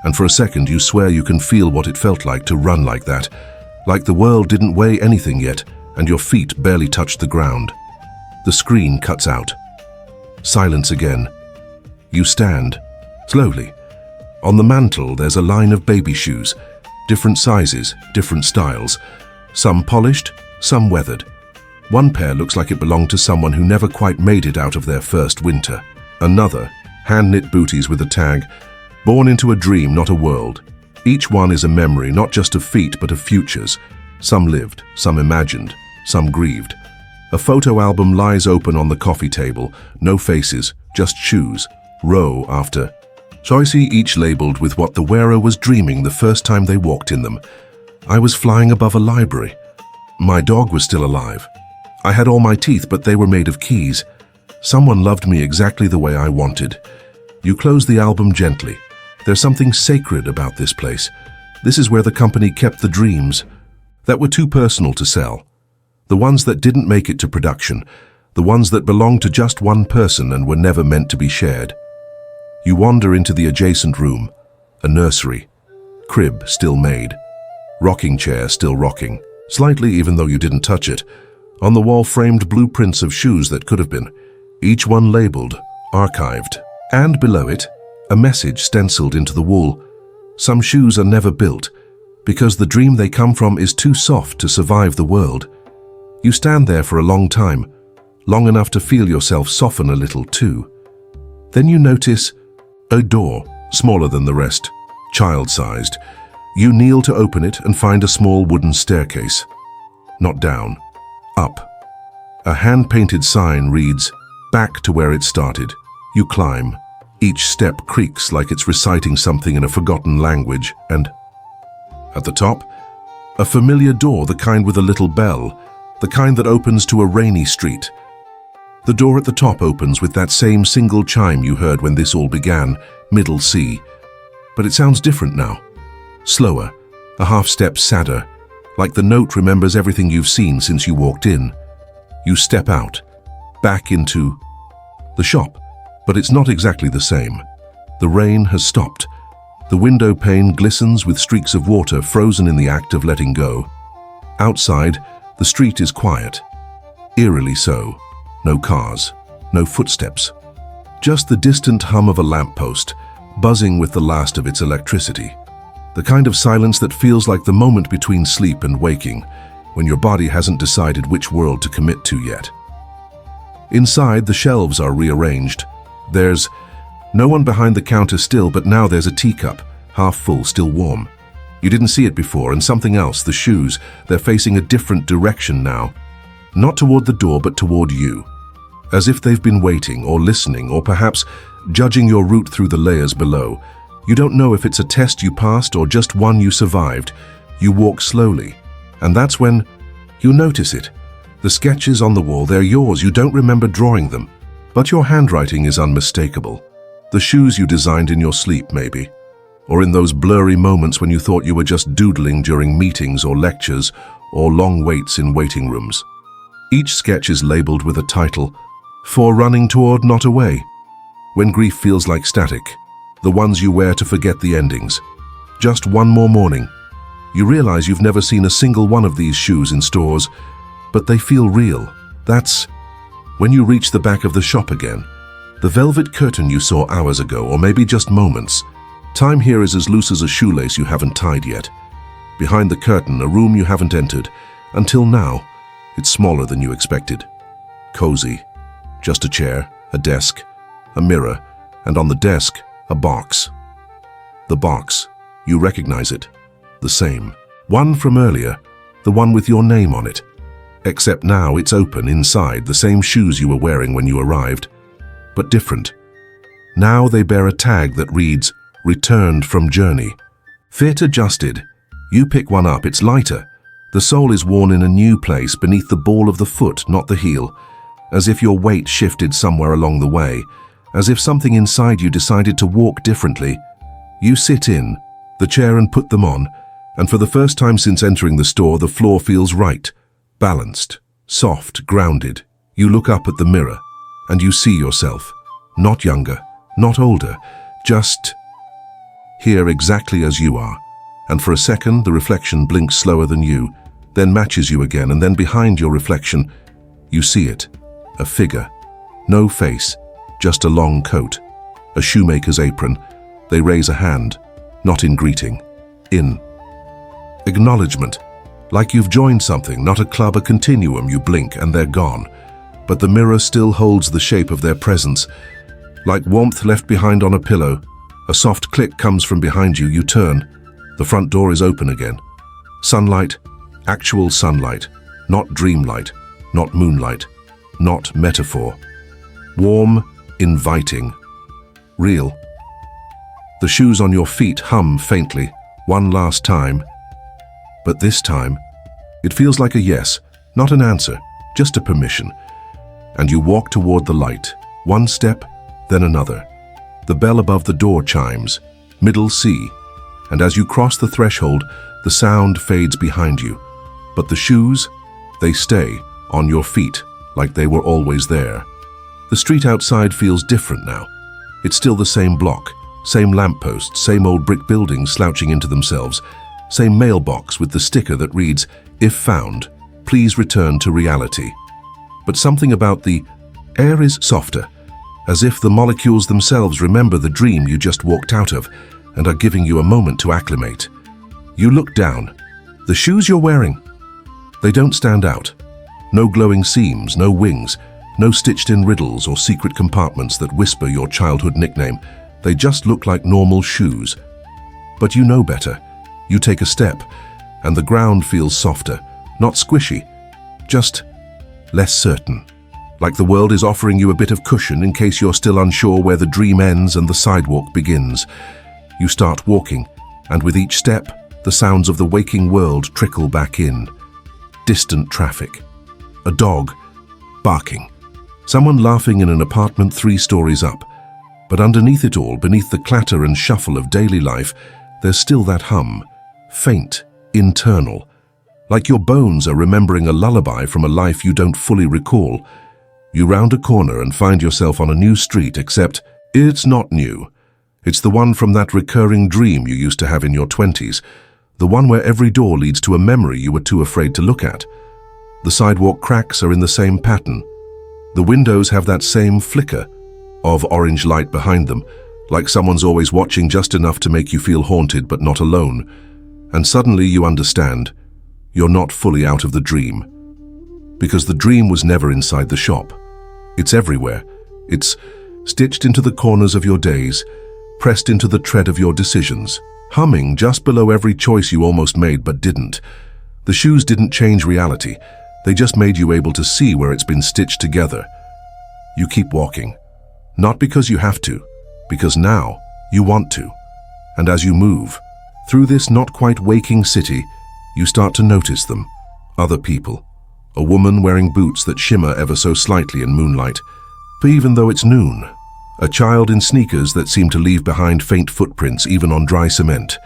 And for a second you swear you can feel what it felt like to run like that, like the world didn't weigh anything yet and your feet barely touched the ground. The screen cuts out. Silence again. You stand, slowly. On the mantel there's a line of baby shoes, different sizes, different styles, some polished, some weathered. One pair looks like it belonged to someone who never quite made it out of their first winter. Another, hand-knit booties with a tag, born into a dream, not a world. Each one is a memory, not just of feet, but of futures. Some lived, some imagined, some grieved. A photo album lies open on the coffee table, no faces, just shoes, row after. So I see each labeled with what the wearer was dreaming the first time they walked in them. I was flying above a library. My dog was still alive. I had all my teeth, but they were made of keys. Someone loved me exactly the way I wanted. You close the album gently. There's something sacred about this place. This is where the company kept the dreams that were too personal to sell. The ones that didn't make it to production. The ones that belonged to just one person and were never meant to be shared. You wander into the adjacent room. A nursery. Crib still made. Rocking chair still rocking. Slightly, even though you didn't touch it. On the wall framed blueprints of shoes that could have been. Each one labeled, archived. And below it, a message stenciled into the wall. Some shoes are never built, because the dream they come from is too soft to survive the world. You stand there for a long time, long enough to feel yourself soften a little too. Then you notice a door, smaller than the rest, child-sized. You kneel to open it and find a small wooden staircase. Not down, up. A hand-painted sign reads, "Back to where it started." You climb. Each step creaks like it's reciting something in a forgotten language, and at the top, a familiar door, the kind with a little bell, the kind that opens to a rainy street. The door at the top opens with that same single chime you heard when this all began, middle C. But it sounds different now. Slower, a half step sadder, like the note remembers everything you've seen since you walked in. You step out, back into the shop. But it's not exactly the same. The rain has stopped. The window pane glistens with streaks of water frozen in the act of letting go. Outside, the street is quiet. Eerily so. No cars, no footsteps. Just the distant hum of a lamppost, buzzing with the last of its electricity. The kind of silence that feels like the moment between sleep and waking, when your body hasn't decided which world to commit to yet. Inside, the shelves are rearranged. There's no one behind the counter still, but now there's a teacup, half full, still warm. You didn't see it before, and something else, the shoes, they're facing a different direction now. Not toward the door, but toward you. As if they've been waiting, or listening, or perhaps judging your route through the layers below. You don't know if it's a test you passed or just one you survived. You walk slowly, and that's when you notice it. The sketches on the wall, they're yours. You don't remember drawing them. But your handwriting is unmistakable. The shoes you designed in your sleep, maybe. Or in those blurry moments when you thought you were just doodling during meetings or lectures or long waits in waiting rooms. Each sketch is labeled with a title, "For Running Toward Not Away," when grief feels like static, the ones you wear to forget the endings. Just one more morning. You realize you've never seen a single one of these shoes in stores, but they feel real. That's when you reach the back of the shop again. The velvet curtain you saw hours ago, or maybe just moments. Time here is as loose as a shoelace you haven't tied yet. Behind the curtain, a room you haven't entered. Until now, it's smaller than you expected. Cozy. Just a chair, a desk, a mirror, and on the desk, a box. The box. You recognize it. The same. One from earlier, the one with your name on it. Except now it's open inside, the same shoes you were wearing when you arrived, but different. Now they bear a tag that reads, "Returned from journey." Fit adjusted. You pick one up, it's lighter. The sole is worn in a new place beneath the ball of the foot, not the heel, as if your weight shifted somewhere along the way, as if something inside you decided to walk differently. You sit in the chair and put them on, and for the first time since entering the store, the floor feels right, balanced, soft, grounded. You look up at the mirror, and you see yourself, not younger, not older, just here exactly as you are. And for a second, the reflection blinks slower than you, then matches you again, and then behind your reflection, you see it, a figure. No face, just a long coat, a shoemaker's apron. They raise a hand, not in greeting, in acknowledgement. Like you've joined something, not a club, a continuum. You blink and they're gone. But the mirror still holds the shape of their presence. Like warmth left behind on a pillow, a soft click comes from behind you. You turn. The front door is open again. Sunlight, actual sunlight, not dreamlight, not moonlight, not metaphor. Warm, inviting, real. The shoes on your feet hum faintly, one last time. But this time, it feels like a yes, not an answer, just a permission. And you walk toward the light, one step, then another. The bell above the door chimes, middle C, and as you cross the threshold, the sound fades behind you. But the shoes, they stay on your feet like they were always there. The street outside feels different now. It's still the same block, same lampposts, same old brick buildings slouching into themselves, same mailbox with the sticker that reads, "If found, please return to reality." But something about the air is softer, as if the molecules themselves remember the dream you just walked out of and are giving you a moment to acclimate. You look down. The shoes you're wearing, they don't stand out. No glowing seams, no wings, no stitched-in riddles or secret compartments that whisper your childhood nickname. They just look like normal shoes. But you know better. You take a step, and the ground feels softer, not squishy, just less certain. Like the world is offering you a bit of cushion in case you're still unsure where the dream ends and the sidewalk begins. You start walking, and with each step, the sounds of the waking world trickle back in. Distant traffic. A dog barking. Someone laughing in an apartment 3 stories up. But underneath it all, beneath the clatter and shuffle of daily life, there's still that hum. Faint, internal, like your bones are remembering a lullaby from a life you don't fully recall. You round a corner and find yourself on a new street, except it's not new. It's the one from that recurring dream you used to have in your 20s, the one where every door leads to a memory you were too afraid to look at. The sidewalk cracks are in the same pattern. The windows have that same flicker of orange light behind them, like someone's always watching just enough to make you feel haunted but not alone. And suddenly you understand, you're not fully out of the dream. Because the dream was never inside the shop. It's everywhere. It's stitched into the corners of your days, pressed into the tread of your decisions, humming just below every choice you almost made but didn't. The shoes didn't change reality. They just made you able to see where it's been stitched together. You keep walking. Not because you have to, because now you want to. And as you move through this not quite waking city, you start to notice them. Other people. A woman wearing boots that shimmer ever so slightly in moonlight. But even though it's noon, a child in sneakers that seem to leave behind faint footprints even on dry cement.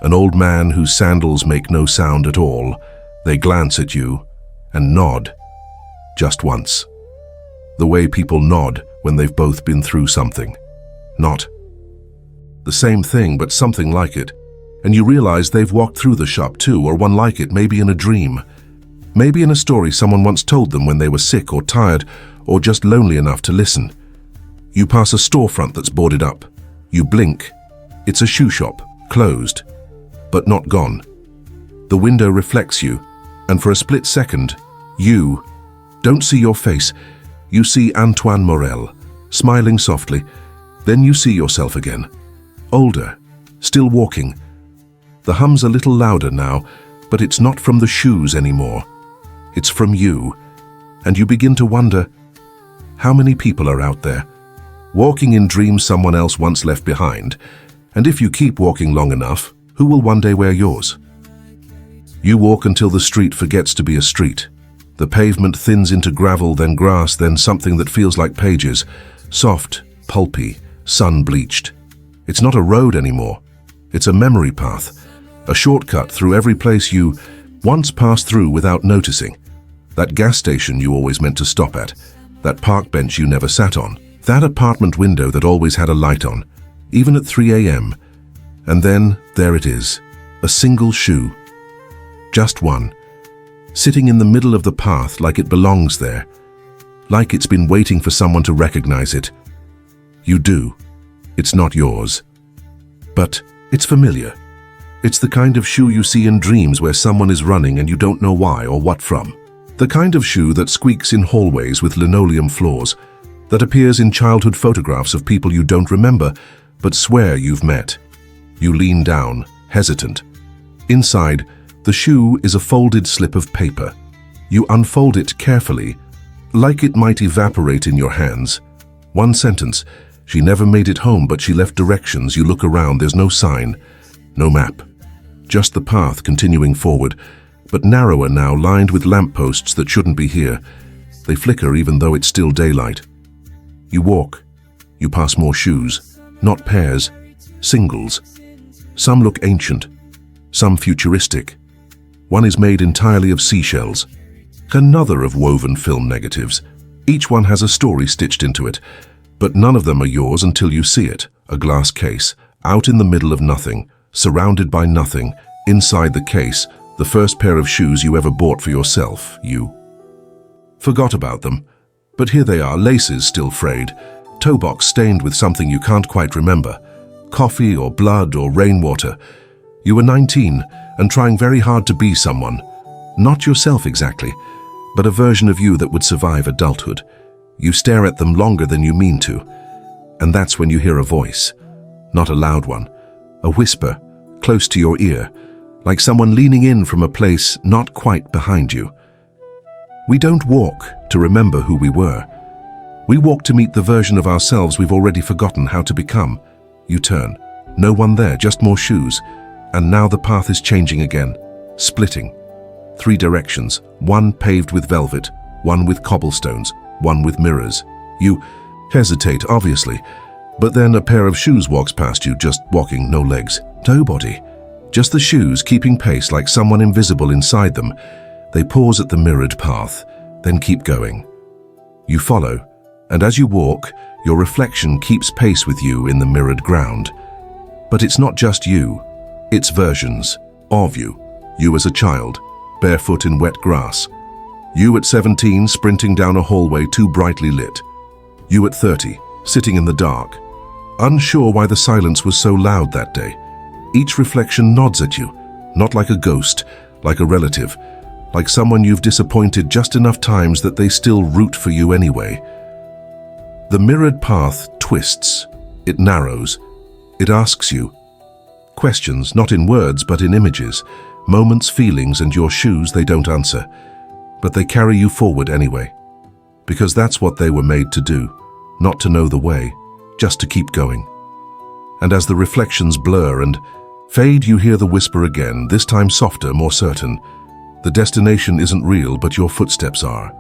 An old man whose sandals make no sound at all. They glance at you and nod. Just once. The way people nod when they've both been through something. Not The same thing, but something like it. And you realize they've walked through the shop too, or one like it, maybe in a dream. Maybe in a story someone once told them when they were sick or tired, or just lonely enough to listen. You pass a storefront that's boarded up. You blink. It's a shoe shop, closed, but not gone. The window reflects you, and for a split second, you don't see your face. You see Antoine Morel, smiling softly. Then you see yourself again. Older, still walking. The hum's a little louder now, but it's not from the shoes anymore. It's from you. And you begin to wonder, how many people are out there, walking in dreams someone else once left behind? And if you keep walking long enough, who will one day wear yours? You walk until the street forgets to be a street. The pavement thins into gravel, then grass, then something that feels like pages. Soft, pulpy, sun-bleached. It's not a road anymore. It's a memory path. A shortcut through every place you once passed through without noticing. That gas station you always meant to stop at. That park bench you never sat on. That apartment window that always had a light on, even at 3 a.m. And then, there it is. A single shoe. Just one. Sitting in the middle of the path like it belongs there. Like it's been waiting for someone to recognize it. You do. It's not yours. But it's familiar. It's the kind of shoe you see in dreams where someone is running and you don't know why or what from. The kind of shoe that squeaks in hallways with linoleum floors, that appears in childhood photographs of people you don't remember, but swear you've met. You lean down, hesitant. Inside, the shoe is a folded slip of paper. You unfold it carefully, like it might evaporate in your hands. One sentence. She never made it home, but she left directions. You look around, there's no sign, no map. Just the path continuing forward, but narrower now, lined with lampposts that shouldn't be here. They flicker even though it's still daylight. You walk. You pass more shoes. Not pairs, singles. Some look ancient, some futuristic. One is made entirely of seashells. Another of woven film negatives. Each one has a story stitched into it, but none of them are yours until you see it. A glass case, out in the middle of nothing, surrounded by nothing. Inside the case, the first pair of shoes you ever bought for yourself. You forgot about them, but here they are, laces still frayed, toe box stained with something you can't quite remember. Coffee or blood or rainwater. You were 19 and trying very hard to be someone. Not yourself exactly, but a version of you that would survive adulthood. You stare at them longer than you mean to. And that's when you hear a voice. Not a loud one. A whisper, close to your ear, like someone leaning in from a place not quite behind you. We don't walk to remember who we were. We walk to meet the version of ourselves we've already forgotten how to become. You turn. No one there, just more shoes. And now the path is changing again, splitting. 3 directions, one paved with velvet, one with cobblestones, one with mirrors. You hesitate, obviously, but then a pair of shoes walks past you, just walking, no legs, nobody. Just the shoes keeping pace like someone invisible inside them. They pause at the mirrored path, then keep going. You follow, and as you walk, your reflection keeps pace with you in the mirrored ground. But it's not just you, it's versions of you. You as a child, barefoot in wet grass. You at 17, sprinting down a hallway too brightly lit. You at 30, sitting in the dark, unsure why the silence was so loud that day. Each reflection nods at you, not like a ghost, like a relative, like someone you've disappointed just enough times that they still root for you anyway. The mirrored path twists, it narrows, it asks you questions, not in words but in images, moments, feelings, and your shoes. They don't answer, but they carry you forward anyway, because that's what they were made to do, not to know the way, just to keep going. And as the reflections blur and fade, you hear the whisper again, this time softer, more certain. The destination isn't real, but your footsteps are.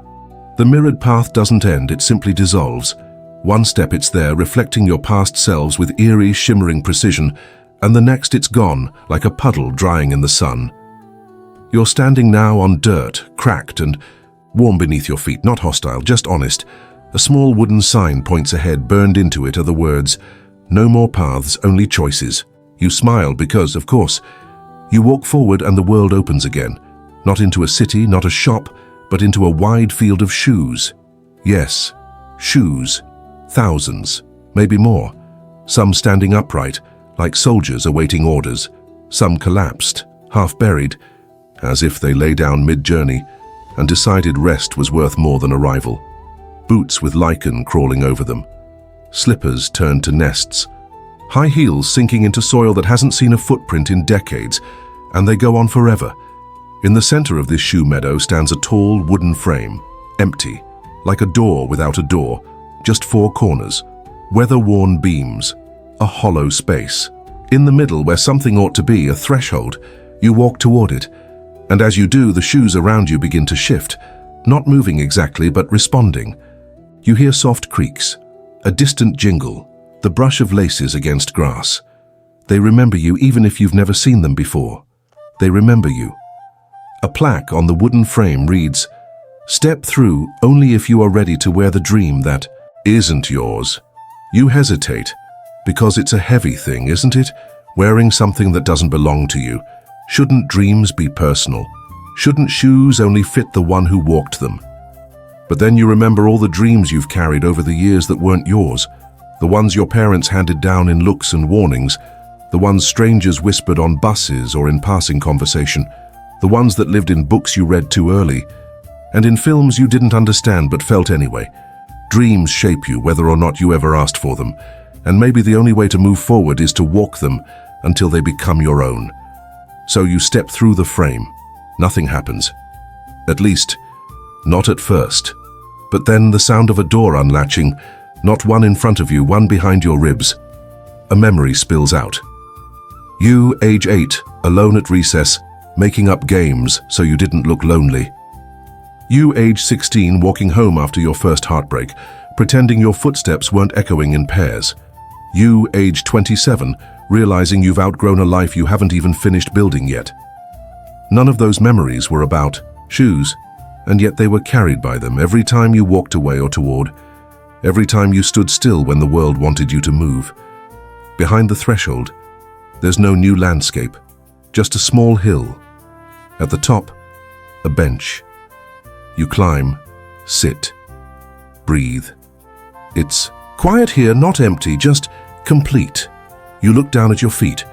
The mirrored path doesn't end, it simply dissolves. One step it's there, reflecting your past selves with eerie, shimmering precision, and the next it's gone, like a puddle drying in the sun. You're standing now on dirt, cracked and warm beneath your feet, not hostile, just honest. A small wooden sign points ahead, burned into it are the words, No more paths, only choices. You smile because, of course, you walk forward and the world opens again. Not into a city, not a shop, but into a wide field of shoes. Yes, shoes. Thousands, maybe more. Some standing upright, like soldiers awaiting orders. Some collapsed, half buried, as if they lay down mid-journey and decided rest was worth more than arrival. Boots with lichen crawling over them. Slippers turned to nests. High heels sinking into soil that hasn't seen a footprint in decades, and they go on forever. In the center of this shoe meadow stands a tall wooden frame, empty, like a door without a door, just four corners, weather-worn beams, a hollow space. In the middle, where something ought to be, a threshold, you walk toward it, and as you do, the shoes around you begin to shift, not moving exactly, but responding. You hear soft creaks, a distant jingle, the brush of laces against grass. They remember you even if you've never seen them before. They remember you. A plaque on the wooden frame reads, "Step through only if you are ready to wear the dream that isn't yours." You hesitate, because it's a heavy thing, isn't it? Wearing something that doesn't belong to you. Shouldn't dreams be personal? Shouldn't shoes only fit the one who walked them? But then you remember all the dreams you've carried over the years that weren't yours, the ones your parents handed down in looks and warnings, the ones strangers whispered on buses or in passing conversation, the ones that lived in books you read too early, and in films you didn't understand but felt anyway. Dreams shape you whether or not you ever asked for them, and maybe the only way to move forward is to walk them until they become your own. So you step through the frame. Nothing happens. At least, not at first. But then the sound of a door unlatching, not one in front of you, one behind your ribs. A memory spills out. You, age 8, alone at recess, making up games so you didn't look lonely. You, age 16, walking home after your first heartbreak, pretending your footsteps weren't echoing in pairs. You, age 27, realizing you've outgrown a life you haven't even finished building yet. None of those memories were about shoes, and yet they were carried by them every time you walked away or toward, every time you stood still when the world wanted you to move. Behind the threshold, there's no new landscape, just a small hill. At the top, a bench. You climb, sit, breathe. It's quiet here, not empty, just complete. You look down at your feet.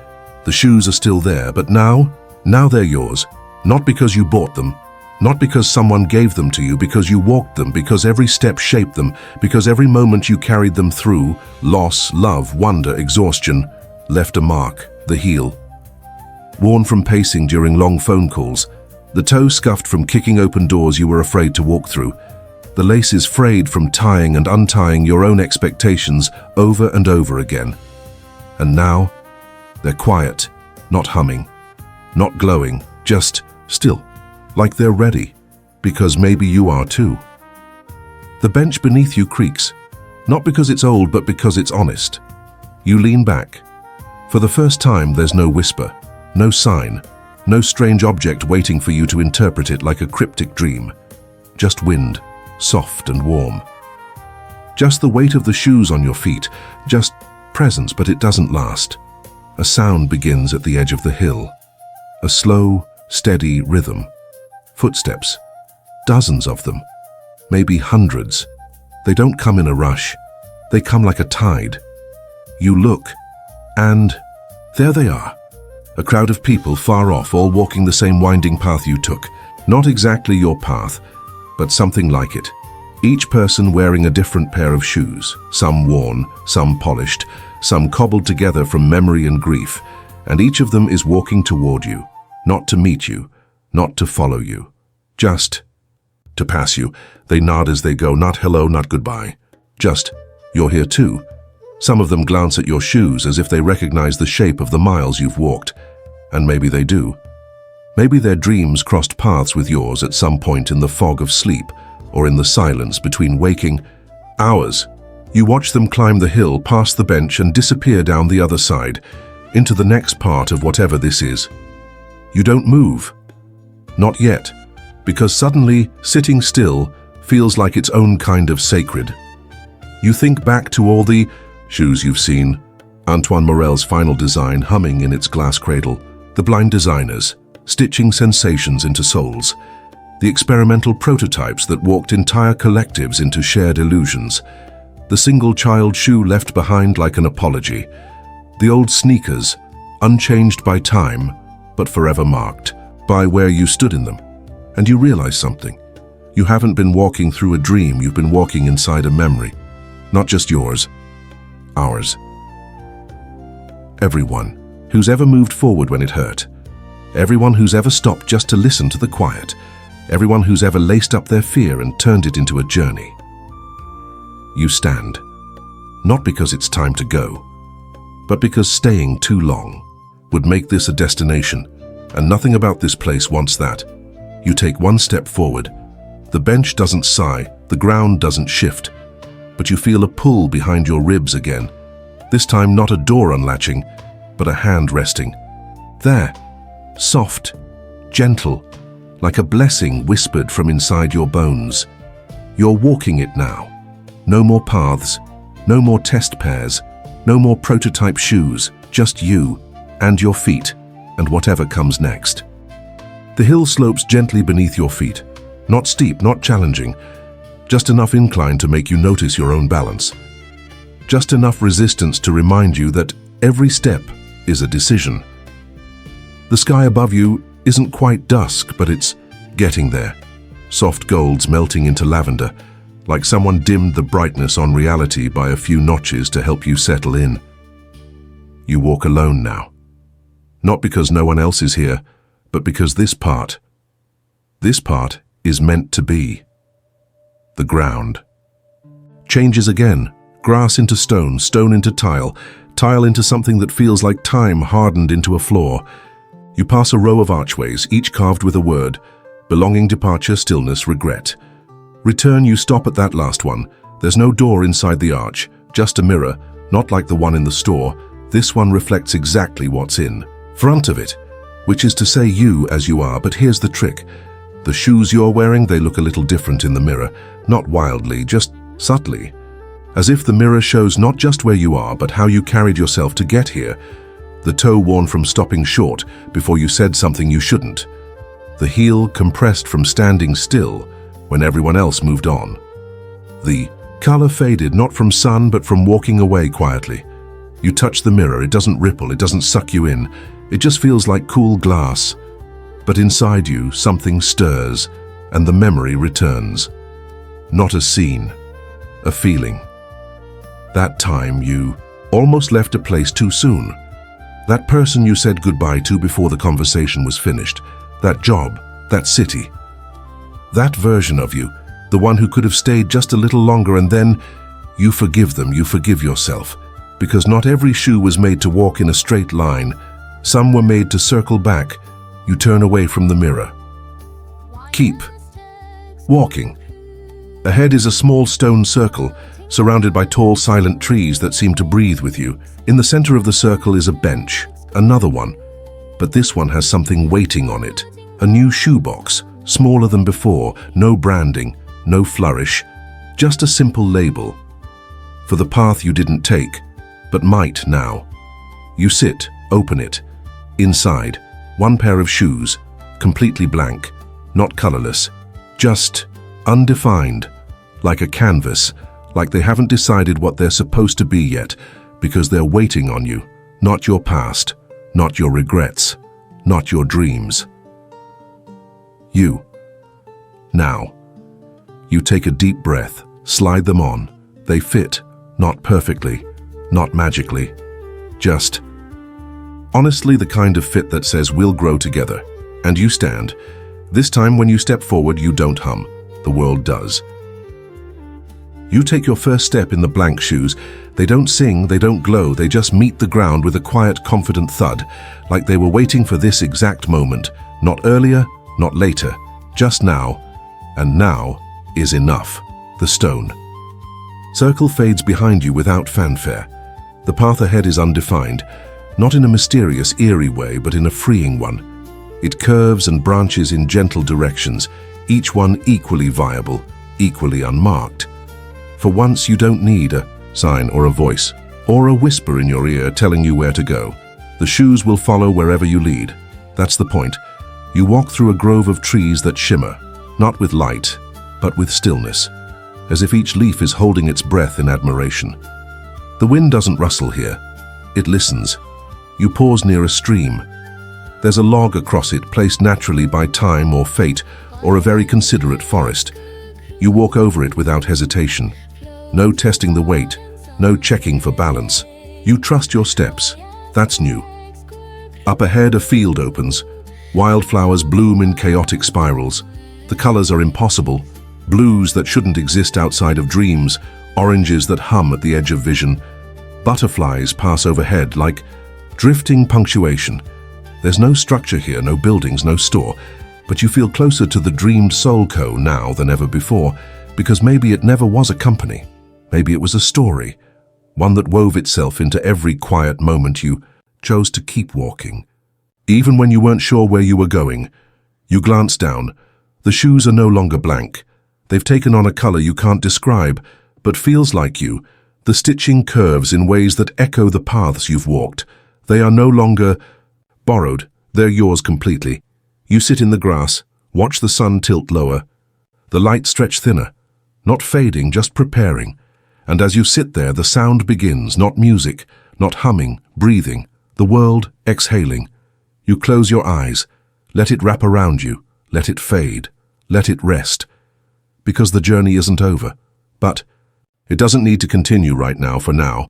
The shoes are still there, but now they're yours. Not because you bought them, not because someone gave them to you, because you walked them, because every step shaped them, because every moment you carried them through, loss, love, wonder, exhaustion, left a mark, the heel. Worn from pacing during long phone calls, the toe scuffed from kicking open doors you were afraid to walk through, the laces frayed from tying and untying your own expectations over and over again. And now, they're quiet, not humming, not glowing, just still, like they're ready, because maybe you are too. The bench beneath you creaks, not because it's old, but because it's honest. You lean back. For the first time, there's no whisper, no sign, no strange object waiting for you to interpret it like a cryptic dream. Just wind, soft and warm. Just the weight of the shoes on your feet, just presence, but it doesn't last. A sound begins at the edge of the hill. A slow, steady rhythm. Footsteps. Dozens of them. Maybe hundreds. They don't come in a rush. They come like a tide. You look, and there they are. A crowd of people far off, all walking the same winding path you took. Not exactly your path, but something like it. Each person wearing a different pair of shoes, some worn, some polished, some cobbled together from memory and grief, and each of them is walking toward you, not to meet you, not to follow you, just to pass you. They nod as they go, not hello, not goodbye, just, you're here too. Some of them glance at your shoes as if they recognize the shape of the miles you've walked, and maybe they do. Maybe their dreams crossed paths with yours at some point in the fog of sleep, or in the silence between waking hours. You watch them climb the hill, past the bench, and disappear down the other side, into the next part of whatever this is. You don't move. Not yet, because suddenly, sitting still feels like its own kind of sacred. You think back to all the shoes you've seen, Antoine Morel's final design humming in its glass cradle, the blind designers, stitching sensations into souls, the experimental prototypes that walked entire collectives into shared illusions, the single child shoe left behind like an apology, the old sneakers, unchanged by time, but forever marked by where you stood in them. And you realize something. You haven't been walking through a dream, you've been walking inside a memory. Not just yours, ours. Everyone who's ever moved forward when it hurt. Everyone who's ever stopped just to listen to the quiet. Everyone who's ever laced up their fear and turned it into a journey. You stand, not because it's time to go, but because staying too long would make this a destination, and nothing about this place wants that. You take one step forward. The bench doesn't sigh, the ground doesn't shift, but you feel a pull behind your ribs again. This time not a door unlatching, but a hand resting. There, soft, gentle, like a blessing whispered from inside your bones. You're walking it now. No more paths, no more test pairs, no more prototype shoes, just you and your feet and whatever comes next. The hill slopes gently beneath your feet, not steep, not challenging, just enough incline to make you notice your own balance. Just enough resistance to remind you that every step is a decision. The sky above you isn't quite dusk, but it's getting there. Soft golds melting into lavender, like someone dimmed the brightness on reality by a few notches to help you settle in. You walk alone now. Not because no one else is here, but because this part is meant to be. The ground changes again, grass into stone, stone into tile, tile into something that feels like time hardened into a floor. You pass a row of archways, each carved with a word, belonging, departure, stillness, regret. Return, you stop at that last one. There's no door inside the arch, just a mirror, not like the one in the store. This one reflects exactly what's in front of it, which is to say you as you are, but here's the trick. The shoes you're wearing, they look a little different in the mirror, not wildly, just subtly. As if the mirror shows not just where you are, but how you carried yourself to get here. The toe worn from stopping short before you said something you shouldn't. The heel compressed from standing still when everyone else moved on. The color faded not from sun, but from walking away quietly. You touch the mirror, it doesn't ripple, it doesn't suck you in. It just feels like cool glass. But inside you, something stirs, and the memory returns. Not a scene, a feeling. That time you almost left a place too soon. That person you said goodbye to before the conversation was finished. That job, that city. That version of you, the one who could have stayed just a little longer, and then you forgive them, you forgive yourself. Because not every shoe was made to walk in a straight line. Some were made to circle back. You turn away from the mirror. Keep walking. Ahead is a small stone circle, surrounded by tall, silent trees that seem to breathe with you. In the center of the circle is a bench, another one. But this one has something waiting on it. A new shoebox, smaller than before, no branding, no flourish, just a simple label. For the path you didn't take, but might now. You sit, open it. Inside, one pair of shoes, completely blank, not colorless, just undefined, like a canvas, like they haven't decided what they're supposed to be yet, because they're waiting on you, not your past, not your regrets, not your dreams. You. Now. You take a deep breath, slide them on. They fit, not perfectly, not magically, just honestly the kind of fit that says we'll grow together. And you stand. This time when you step forward, you don't hum. The world does. You take your first step in the blank shoes. They don't sing, they don't glow, they just meet the ground with a quiet, confident thud, like they were waiting for this exact moment. Not earlier, not later, just now. And now is enough. The stone circle fades behind you without fanfare. The path ahead is undefined, not in a mysterious, eerie way, but in a freeing one. It curves and branches in gentle directions, each one equally viable, equally unmarked. For once, you don't need a sign or a voice. or a whisper in your ear telling you where to go. The shoes will follow wherever you lead. That's the point. You walk through a grove of trees that shimmer, not with light, but with stillness, as if each leaf is holding its breath in admiration. The wind doesn't rustle here. It listens. You pause near a stream. There's a log across it, placed naturally by time or fate, or a very considerate forest. You walk over it without hesitation. No testing the weight, no checking for balance. You trust your steps. That's new. Up ahead, a field opens. Wildflowers bloom in chaotic spirals. The colors are impossible. Blues that shouldn't exist outside of dreams, oranges that hum at the edge of vision. Butterflies pass overhead like drifting punctuation. There's no structure here, no buildings, no store, but you feel closer to the dreamed Soulco now than ever before, because maybe it never was a company. Maybe it was a story, one that wove itself into every quiet moment you chose to keep walking. Even when you weren't sure where you were going, you glance down. The shoes are no longer blank. They've taken on a color you can't describe, but feels like you. The stitching curves in ways that echo the paths you've walked. They are no longer borrowed, they're yours completely. You sit in the grass, watch the sun tilt lower. The light stretch thinner, not fading, just preparing. And as you sit there, the sound begins, not music, not humming, breathing, the world exhaling. You close your eyes, let it wrap around you, let it fade, let it rest. Because the journey isn't over. But it doesn't need to continue right now for now.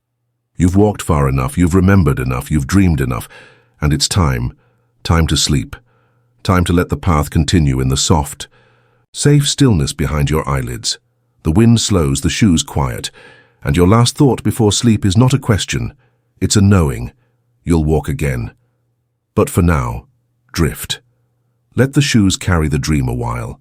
You've walked far enough, you've remembered enough, you've dreamed enough, and it's time to sleep. Time to let the path continue in the soft, safe stillness behind your eyelids. The wind slows, the shoes quiet, and your last thought before sleep is not a question, it's a knowing. You'll walk again. But for now, drift. Let the shoes carry the dream a while.